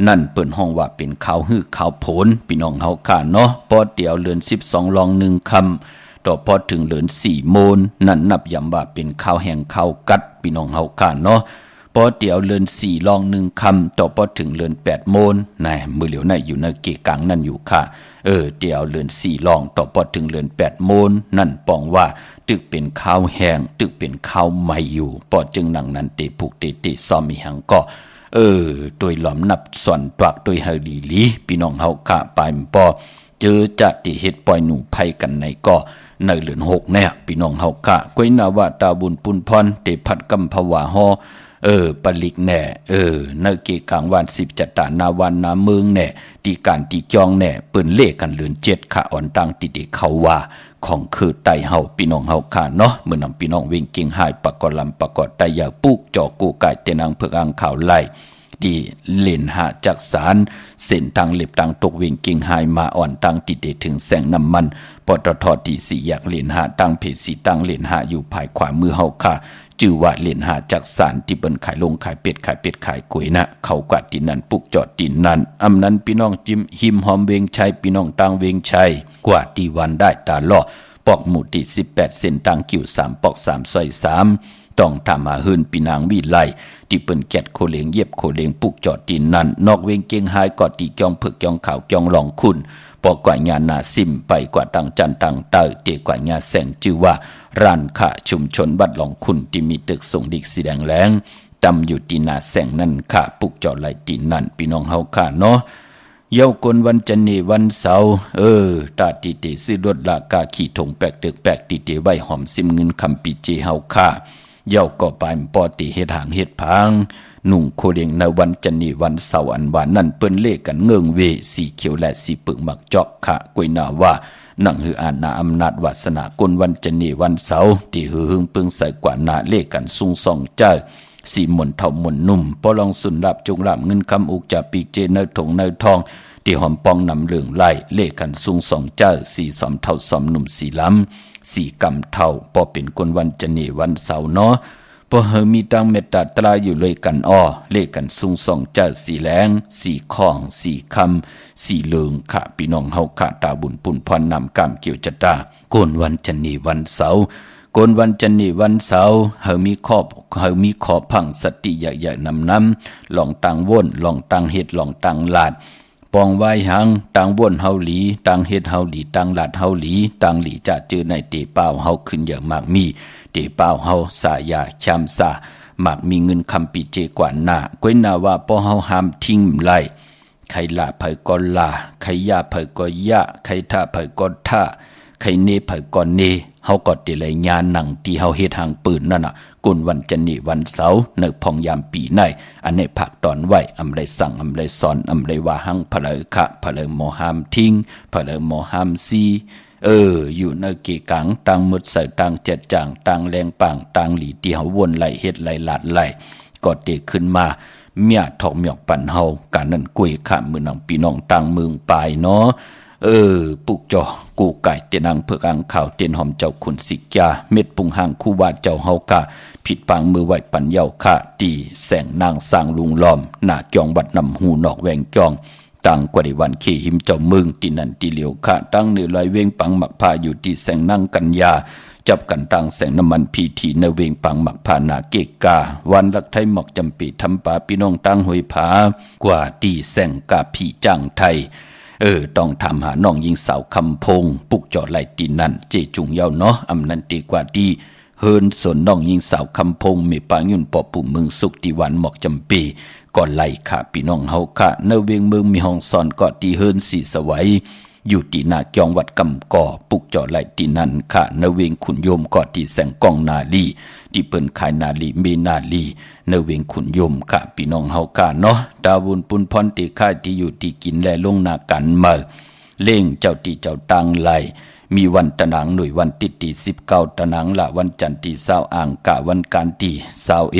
นั่นเปิ้นห้องว่าเป็นข้าวหื้อข้าวโพนพี่น้องเฮาค่ะเนาะปอเตียวเลือน12ลอง1คำต่อพอถึงเลือน4 โมนนั่นนับยำว่าเป็นข้าวแห้งข้าวกัดพี่น้องเฮาค่ะเนาะพอเตียวเลือน4ลอง1คำต่อพอถึงเลือน8 โมนนายมือเหลียวในอยู่ในเกกังนั่นอยู่ค่ะเดี๋ยวเลือน4ลองต่อพอถึงเลือน8 โมนนั่นปองว่าตึกเป็นข้าวแห้งตึกเป็นข้าวใหม่อยู่ปอจึงหนังนั้นเตผูกเตซ้อมมีหังก็โดยหลอมนับส่วนตวักโดยเฮาดีลีพี่น้องเฮาค่ะปลายปอเจอจัดที่เฮ็ดปล่อยหนูไผกันในก็ในเลือน6แน่พี่น้องเฮาค่ะก้อยนาวาตาบุญปุนพรเตพัดกำภวาฮอปลิกแน่เนเกกลางวัน10จัตตานาวันนาเมืองแน่ตีการตีจองแน่เปิ้นเลขกันเลือน7ค่ะอ่อนตังติดิเขาว่าของคือไตเฮาพี่น้องเฮาค่ะเนาะเมื่อนำพี่น้องเวงเก่งหายปะกอลำปะกอไตยาปุกจอกูกายเตนางเพิกอ่างข่าวไล่ที่เล่นหาจักสารเส้นทางเล็บทางตกเวงเก่งหายมาอ่อนตังติดถึงแสงน้ำมันปตทที่4อยากเล่นหาตังเพสีตังเล่นหาอยู่ภายขวามือเฮาค่ะจื่อว่าเล่นหาจักสารที่เปิ้นขายลงขายเป็ดขายก๋วยนะเขากว่าดินนั้นปุกจอดดินนั้นอำนั้นพี่น้องจิ้มหิมหอมเวงชัยพี่น้องตังเวงชัยกว่าที่วันได้ตาล่อปอกหมู่ที่18เส้นตังกิ่ว3ปอก3ซอย3ต้องทำมาหืนพี่นางวิไลที่เปิ้นแกดโคเลงเย็บโคเลงปุกจอดดินนั้นนอกเวงเกียงหายกอดตีกองผึกกองขาวกองหลองคุณปอกกว่าญานาซิมไปกว่าตังจันตังเตอเตกว่าญาแสงจื่อว่าร้านค้าชุมชนบัดหลองคุณที่มีตึกส่งดิกสีแดงแหลงตำอยู่ที่นาแสงนั่นค่ะปุกจอดไหลตีนั่นพี่น้องเฮาค่ะเนาะเย้ากนวันจันนีวันเสาร์ตาติเตซื้อรถลากาขี่ถงแปกตึกแปกติเตไว้หอมซิมเงินคำปีเจเฮาค่ะ เย่าก็ไปปอติเฮ็ดหางเฮ็ดพังนุ่งโคเลียงในวันจันนีวันเสาร์อันวานนั่นเปิ้นเลขกันเงิงเวสีเขียวและสีปึกมักเจาะขะกวยนาว่านั่งหืออาณาอำนาจวาสนากลวันจันนีวันเสาร์ที่หือหึงปึงใส่กว่านาเลขกันซุงส่องเจ้าสีหมนเท่าหมนนุ่มปอลองสุนรับจงรับเงินคำอุกจะปีกเจเนถงเนทองที่หอมปองนำเหลืองไล่เลขกันซุงส่องเจ้าสีสอมเท่าสอมหนุ่มสีล้ำสีกำเท่าปอเป็นคนวันจันนีวันเสาร์เนาะพอเฮมีตังเมตตาตราอยู่เลยกันอ้อเลขกันซุงส่องเจ้าสีแหลงสีข้องสีคำสีเหลืองขะพี่น้องเฮาขะตาบุญปุ่นพรนำกามเกี่ยวจัตตาโกนวันจันนีวันเสาร์โกนวันจันนีวันเสาร์เฮมีขอบพังสติใหญ่ๆนำลองตังว่นลองตังเฮ็ดลองตังลาดปองไว้หังตังว่นเฮาหลีตังเฮ็ดเฮาหลีตังลาดเฮาหลีตังหลีจะเจอในเตเป้าเฮาขึ้นอย่างมากมีเตเป้าเฮาสายาชามซาหมากมีเงินคำปีเจกว่าหน้าก้วยนาว่าป้อเฮาห้ามทิ้งไล่ใครละเผยก็ลาใครยาเผยก็ยะใครท่าเผยก็ท่าใครเนเผยก็เนเฮาก็ติเลยญาณหนังที่เฮาเฮ็ดหางปืนนั่นน่ะกุนวันจันนีวันเสาร์ในพองยามปีในอันนี้ผักตอนไว้อำไรสั่งอำไรสอนอำไรว่าหังเผลอคะเผลอหมอห้ามทิ้งเผลอหมอห้ามซีอยู่ในเกกังตังมุดใส่ตังเจ็ดจางตังแรงปังตังหลีที่เฮาวนไหลเฮ็ดไหลลาดไหลก็เตขึ้นมาเมียทองหมอกปั่นเฮาการนั้นกุยข้ามมือนังพี่น้องตังเมืองปลายเนาะปุกจอกูไก่เตนังเพื่ออังข่าวเตียนหอมเจ้าขุนสิกยาเม็ดปุงห่างคู่วาดเจ้าเฮากะผิดปางมือไหวปันเยาค่ะตีแสงนางสร้างลุงล้อมหน้าจองบัดนำหูนอกแหวงจองตั้งกว่าในวันขี่หิมเจ้าเมืองตีนันตีเหลียวค่ะตั้งเนื้อลอยเวงปังหมักพาอยู่ที่แสงนั่งกันยาจับกันตั้งแสงน้ำมันพีทีในเวงปังหมักพานาเกกาวันรักไทยหมอกจำปีทำป่าพี่น้องตั้งหอยผากว่าตีแสงกาผีจังไทยต้องทำหาน้องยิงสาวคำพงปุกจอดไหลตีนั่นเจจุงเยาเนาะอำนันตีกว่าดีเฮินส่วนน้องยิงสาวคำพงมีปางยุ่นปอปุ่มเมืองสุขที่วันหมอกจำปีก่อนไหลค่ะพี่น้องเฮาค่ะเนเวงเมืองมีห้องซ่อนเกาะที่เฮินสีสวัยอยู่ที่นาจองวัดกำก่อปุกจอดไหลตีนั่นค่ะเนเวงขุนโยมเกาะที่แสงกองนาลีที่เปิ้นขายนาลีเมนาลีเนเวงขุนโยมค่ะพี่น้องเฮาค่ะเนาะดาวุนปุนพรติค่ายที่อยู่ที่กินและลงนากันมาเล่งเจ้าที่เจ้าตังไหลมีวันตะหนังหน่วยวันติดที่19ตะหนังละวันจันทร์ที่20อ่างกะวันการที่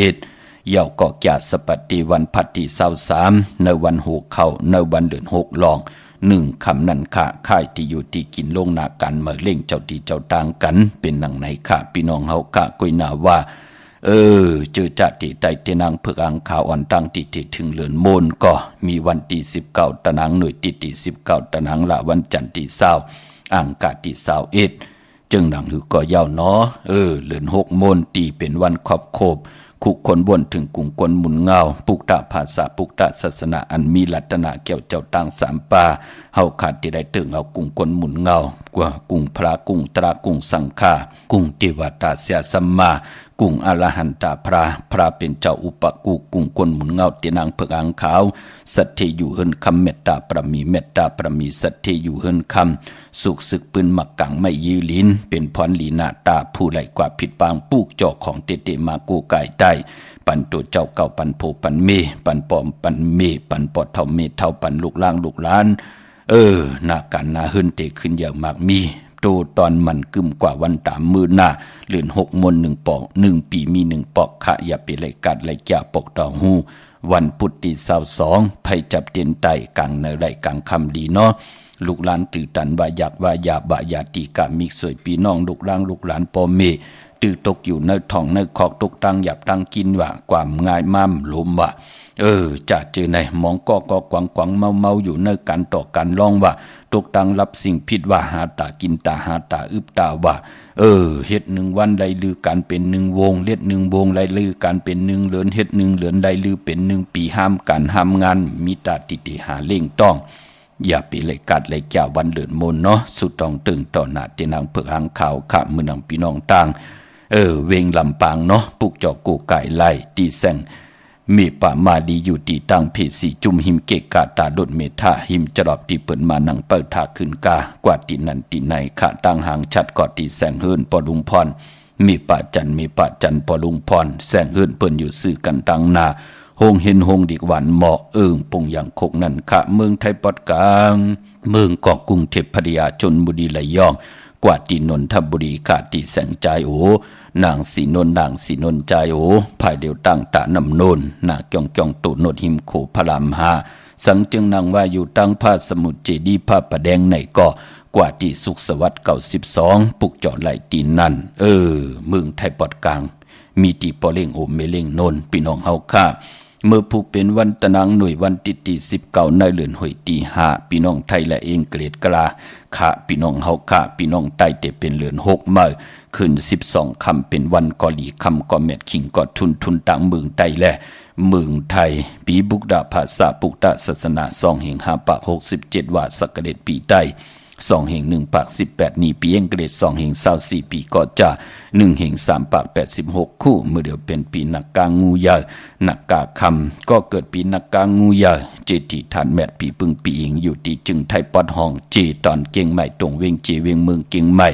21เยาก็แก่สปฏิวันพัดที่23ในวันหกเข้าในวันเดือน6ลอง1คำนั้นค่ะค่ายที่อยู่ที่กินลงนากันมาเล่งเจ้าที่เจ้าตังกันเป็นหนังไหนค่ะพี่น้องเฮาค่ะกุยนาว่าเจอจัดที่ใต้เตนังเพื่ออังข่าวอ่อนตั้งที่ถึงเลือนโมนก็มีวันที่19ตะหนังหน่วยที่19ตะหนังละวันจันทร์ที่20อ่างกะที่21จึงหนังหือก็ยาวเนาะเลือน6โมนตีเป็นวันขอบโคบคุคนบนถึงกุ่งกลหมุนเงาปุกตะภาษาปุกตะศาสนาอันมีลัตนะเกี่ยวเจ้าตังสามปาเฮาขาดที่ได้ถึงเอากุ่งกลหมุนเงากว่ากุ่งพระกุ่งตรากุ่งสังฆากุ่งเทวตาเสียสัมมากุ่งอรหันตาพระเป็นเจ้าอุปกุกุ่งกลหมุนเงาเตียนางเพิกอังขาวสัตเทอยู่เฮินคำเมตตาประมีเมตตาประมีสัตเทอยู่เฮินคำสุขศึกปืนหมักกังไม่ยืลินเป็นพรลีนาตาผู้ไหลกว่าผิดปางปูกจอกของเตมากูกายได้ปันตัวเจ้าเก่าปันโพปันเมปันปอมปันเมปันปอดเท่าเมเท่าปันลูกล่างลูกล้านนาการนาเฮินเตขึ้นอย่างมากมีโตตอนมันกึมกว่าวันตามมือหน้าเลือน6มน1ปอก1ปีมี1ปอกขะอย่าไปไหลกัดไหลแก่ปอกต่อหูวันพุธที่22ไผจับเตียนไตกลางในไหลกลางคำดีเนาะลูกหลานตื่นตันว่าอยากว่าอย่าบะอย่าตีกามิกสวยพี่น้องลูกล่างลูกหลานปอเมตื่นตกอยู่ในท้องในคอกตกตั้งหยับตั้งกินว่าความง่ายมั่มลมว่าจะเจอในมองก็กวางเมาอยู่ในการต่อการลองว่าตกตังรับสิ่งผิดว่าหาตากินตาหาตาอึบตาว่าเฮ็ด1วันไดลือการเป็น1วงเล็ด1วงไดลือการเป็น1เหลือนเฮ็ด1เหลือนไดลือเป็น1ปีห้ามการห้ามงานมีตาติหาเล่งต้องอย่าไปเลยกัดเลยแก่วันเดือนมนเนาะสุดต้องตึงต่อหน้าเตนางเพื่อหางข่าวขะมือนางพี่น้องต่างเวงลำปางเนาะปุกจอกกูไก่ไล่ตีแซงมีป่ามาดีอยู่ตีตั้งเพสีจุมหิมเกกาตาดดเมธาหิมจรอบที่เปิ่นมานังเปิดทาขึ้นกากว่าตีนันตีในขะตั้งหางชัดกอดตีแสงเฮินปอดุงพร มีป่าจันปอลุงพรแสงเฮือนเปิ้นอยู่ซื้อกันตังนาหงเห็นหงดิกหวานเหมาะปงอย่างคกนั่นค่ะเมืองไทยปอดกลางเมืองเกาะกรุงเทพพัทยาชลบุรีระยองกว่าที่นนทบุรีขาดที่แสงใจโอนางสีนนใจโอภายเดียวตั้งตานำโนนนาเกียงตุโนดหิมโขพระรามหาสังจึงนางว่าอยู่ตั้งผ้าสมุทรเจดีย์ผ้าประแดงในก็กว่าที่สุขสวัสดิ์92ปุกจอดไหลตีนนั่นเมืองไทยปอดกลางมีตีปอเล่งโอเมเล่งโนนพี่น้องเฮาค่ะเมื่อผู้เป็นวันตะนางหน่วยวันที่19ในเดือนหอยตี5พี่น้องไทยและเองเกรดกลาค่ะพี่น้องเฮาค่ะพี่น้องใต้แต่เป็นเดือน6มื้อขึ้น12ค่ำเป็นวันกอหลีค่ำกอแมดขิงกอทุนต่างเมืองใต้และเมืองไทยปีบุกดาภาษาปุกดาศาสนา2แห่ง5ปาก67ว่าสักเดชปีใต้2แห่ง1ปาก18นี้ปีเองเกรด2แห่ง24ปีก็จะ1แห่ง3ปาก86คู่เมื่อเดียวเป็นปีนักกางูยานักกาคำก็เกิดปีนักกางูยาเจติฐานแมดปีปึงปีเองอยู่ที่จึงไทยปอดห้องเจตอนเก่งใหม่ตรงเวงเจเวงเมืองเก่งใหม่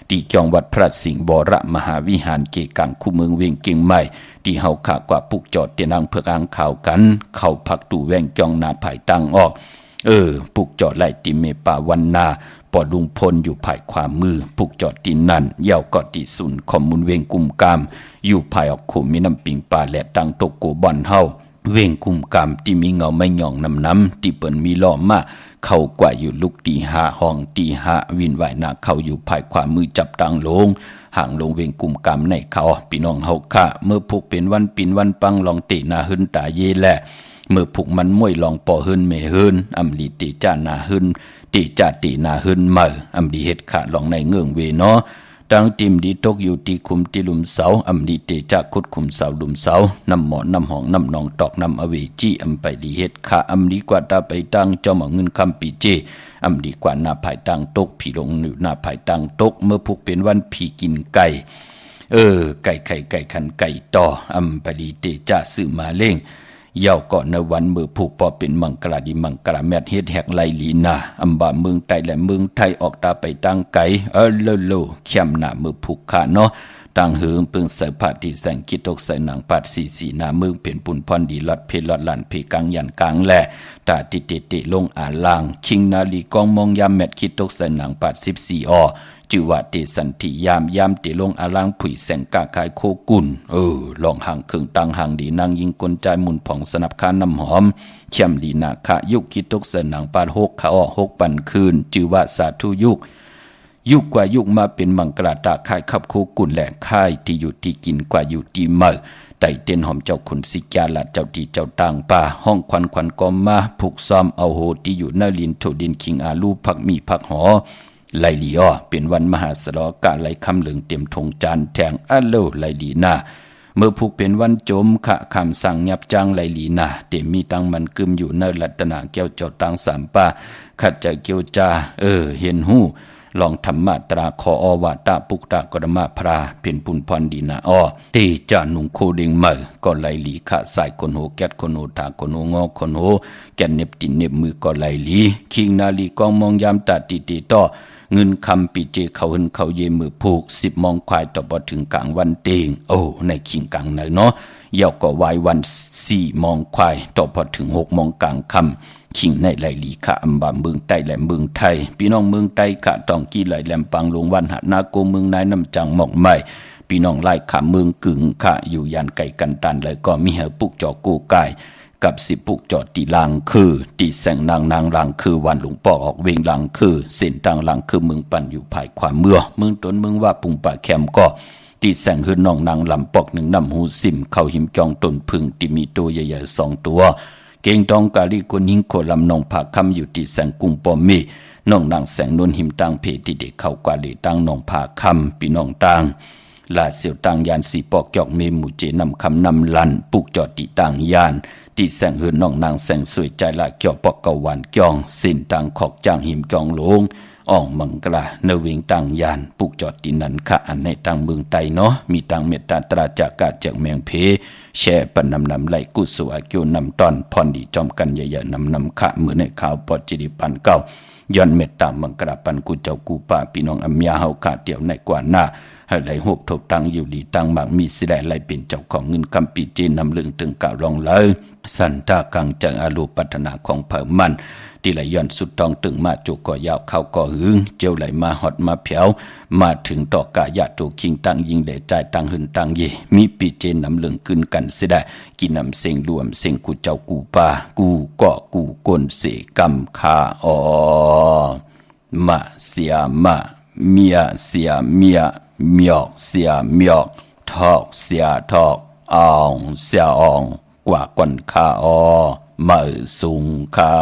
ที่จังหวัดพระสิงห์บรมหาวิหารเกกังคู่เมืองเวียงเก่งใหม่ที่เฮาขากว่าปุกจอดเตียนางเพื่ออ้างข่าวกันเข้าพักตู่แวงจองนาภายตั้งออกปุกจอดไล่ติเมป่าวันนาปอลุงพลอยู่ภายความมือปุกจอดตีนนั่นเย่าก็ติศูนย์ข้อมูลเวงกุมกามอยู่ภายออกขุมมีน้ำปิงป่าและตังตกโกบอนเฮาเวงกุมกามที่มีเงาไม่หย่องน้ำที่เปิ้นมีล้อมาเข้ากว่าอยู่ลุกตีหาห้องตีหาวินไหวหน้าเข้าอยู่ภายความมือจับตังลงห่างลงเวงกุมกามในเขาพี่น้องเฮาค่ะเมื่อผูกเป็นวันปินวันปังลองเตนาหึนตาเยแลเมื่อผูกมันมวยลองปอหึนเมหึนอำลีติจานาหึนติจาตินาหึนเมื่ออำดีเฮ็ดขาลองในเงื่องเวเนาะตังติมดีตกอยู่ที่คุมที่ลุมเสาอำดีเตจาคุดคุมเสาลุมเสาน้ำหมอน้ำหองน้ำนองตอกน้ำอเวจีอำไปดีเฮ็ดขาอำดีกว่าตาไปตังเจ้าหมอเงินคำปีเจอำดีกว่าหน้าภายตังตกผีลงอยู่หน้าภายตังตกเมื่อผูกเป็นวันผีกินไก่ไก่ขันไก่ต่ออำไปดีเตจาซื้อมาเล่งเย่าก่อนในวันมือผูกปอเป็นมังกราดีมังกราแมดเฮ็ดแหกไลลีนาอำบาเมืองไต้และเมืองไทยออกตาไปตั้งไก่โลเข้มหน้ามือผูกขาเนาะตั้งหือปึงใส่ผ้าที่แสงกิตกใส่หนังปัดสีหน้าเมืองเป็นปุ่นพรดีลอดเพลอดลันเพกังยันกลางแลตาติลงอ่านลางคิงนาลีกองมองยามแมดคิตกใส่หนังปัด14อจือว่าเตสันติยามเตลงอาลางผุยแสงกาคายโคกุนลองห่างครึ่งตังห่างดีนางยิงกลใจหมุนผ่องสนับคาน้ำหอมเข้มดีนาคะยุกคิดตกเสนังปาด6ขาออก6ปันคืนจือว่าสาธุยุกกว่ายุกมาเป็นมังกราตาคายขับโคกุนแหล่ค่ายที่อยู่ที่กินกว่าอยู่ที่เมื่อไต่เต้นหอมเจ้าขุนสิกาลาเจ้าที่เจ้าต่างป่าห้องควันกอมมาผูกซ้อมเอาโหที่อยู่หน้าลินโถดินคิงอาลูพักมีพักหอไลลีอ้อเป็นวันมหาสลอกาไหลคำเหลืองเต็มธงจานแทงไลลีนาเมื่อผูกเป็นวันโจมขะคำสั่งยับจังไลลีนาเต็มมีตังมันกึมอยู่เนรัตนาแก้วเจ้าตังสามป้าขัดจะเกียวจาเห็นหูลองธรรมาตราขอวาตาปุกตากรมาพราเพียนปุนพรดีนาอ้อตีจานุงโคเดงเมื่อก็ไลลีขะสายคนโหแกดคนโหตาคนโหงอคนโหแกนเน็บตินเน็บมือก็ไลลีคิงนาลีกองมองยามตาติต่อเงินคำปีเจเขาหึนเขาเยมือผูก10 มองควายต่อบ่ถึงกลางวันเตงในขิงกลางเนาะเย่าก็วายวัน4 มองควายต่อพอถึง6 มองกลางคำขิงในไหลลีขะอำบาเมืองใต้และเมืองไทยพี่น้องเมืองใต้ขะตองกี้ไหลแหลมปังลงวันหนาโกเมืองนายน้ำจังหมอกใหม่พี่น้องไล่ขะเมืองกึ่งขะอยู่ยันไก่กันตันเลยก็มีเหปุกจอกูกายกับ10 ปุกจอดตีลางคือตีแสงนางลางคือวันหลวงปอออกเวงลางคือเส้นต่างลางคือเมืองปั่นอยู่ภายความเมืองต้นเมืองว่าปุงป่าแคมก็ตีแสงหืนน้องนางลำปอก1น้ำหูซิมเข้าหิมจองต้นพึ่งที่มีตัวใหญ่ๆ2 ตัวเก่งตองกาลีกุนิงโคลำนองผาคำอยู่ที่แสงกุงปอมีน้องนางแสงนนหิมตังเพที่เด็กเข้ากว่าเลยตั้งน้องผาคำพี่น้องตังลาเสียวตังยานสีปอกจอกเมหมู่เจนำคำนำลันปุกจอดติตังยานที่แสงหืนน้องนางแสงสวยใจละเกี่ยวปอกเกาหวานจองสินตังขอกจางหิมจองลงอ่องมังกลาเนวิงตังยานปุกจอดตินันคะอันในตังเมืองไตเนาะมีตังเมตตาตราจากกาจากแมงเพแช่ปนนำไหลกุศลเกี่ยวนำตอนพรดีจอมกันใหญ่ๆนำขะมือในข่าวปอดจิริปันเก้าย้อนเมตตามังกราปันกูเจ้ากูป่าพี่น้องอัมยาเฮาขาเตียวในกว่าหน้า ให้ไหลหบทบตังอยู่ดีตังหมากมีสิแลไหลเป็นเจ้าของเงินคำปีจีนนำเรื่องตึงกล่าวลองเลยสันตากังจังอาลูปัฒนาของเผ่ามันที่ไหลย้อนสุดตองตึงมาจุกก่อยาวเข้าก่อหึงเจียวไหลมาหอดมาเผียวมาถึงต่อกายะตูคิงตังยิงเดใจตังหึนตังเยมีปีเจนนำเรื่องขึ้นกันสิได้กินนำเสียงรวมเสียงกูเจ้ากูปากูเกาะกูกลเสกำคาอมาเสียมาเมียเสียเมียเมียกเสียเมียกทอกเสียทอกอ่องเสียอ่องกว่ากวนคามาสุงคา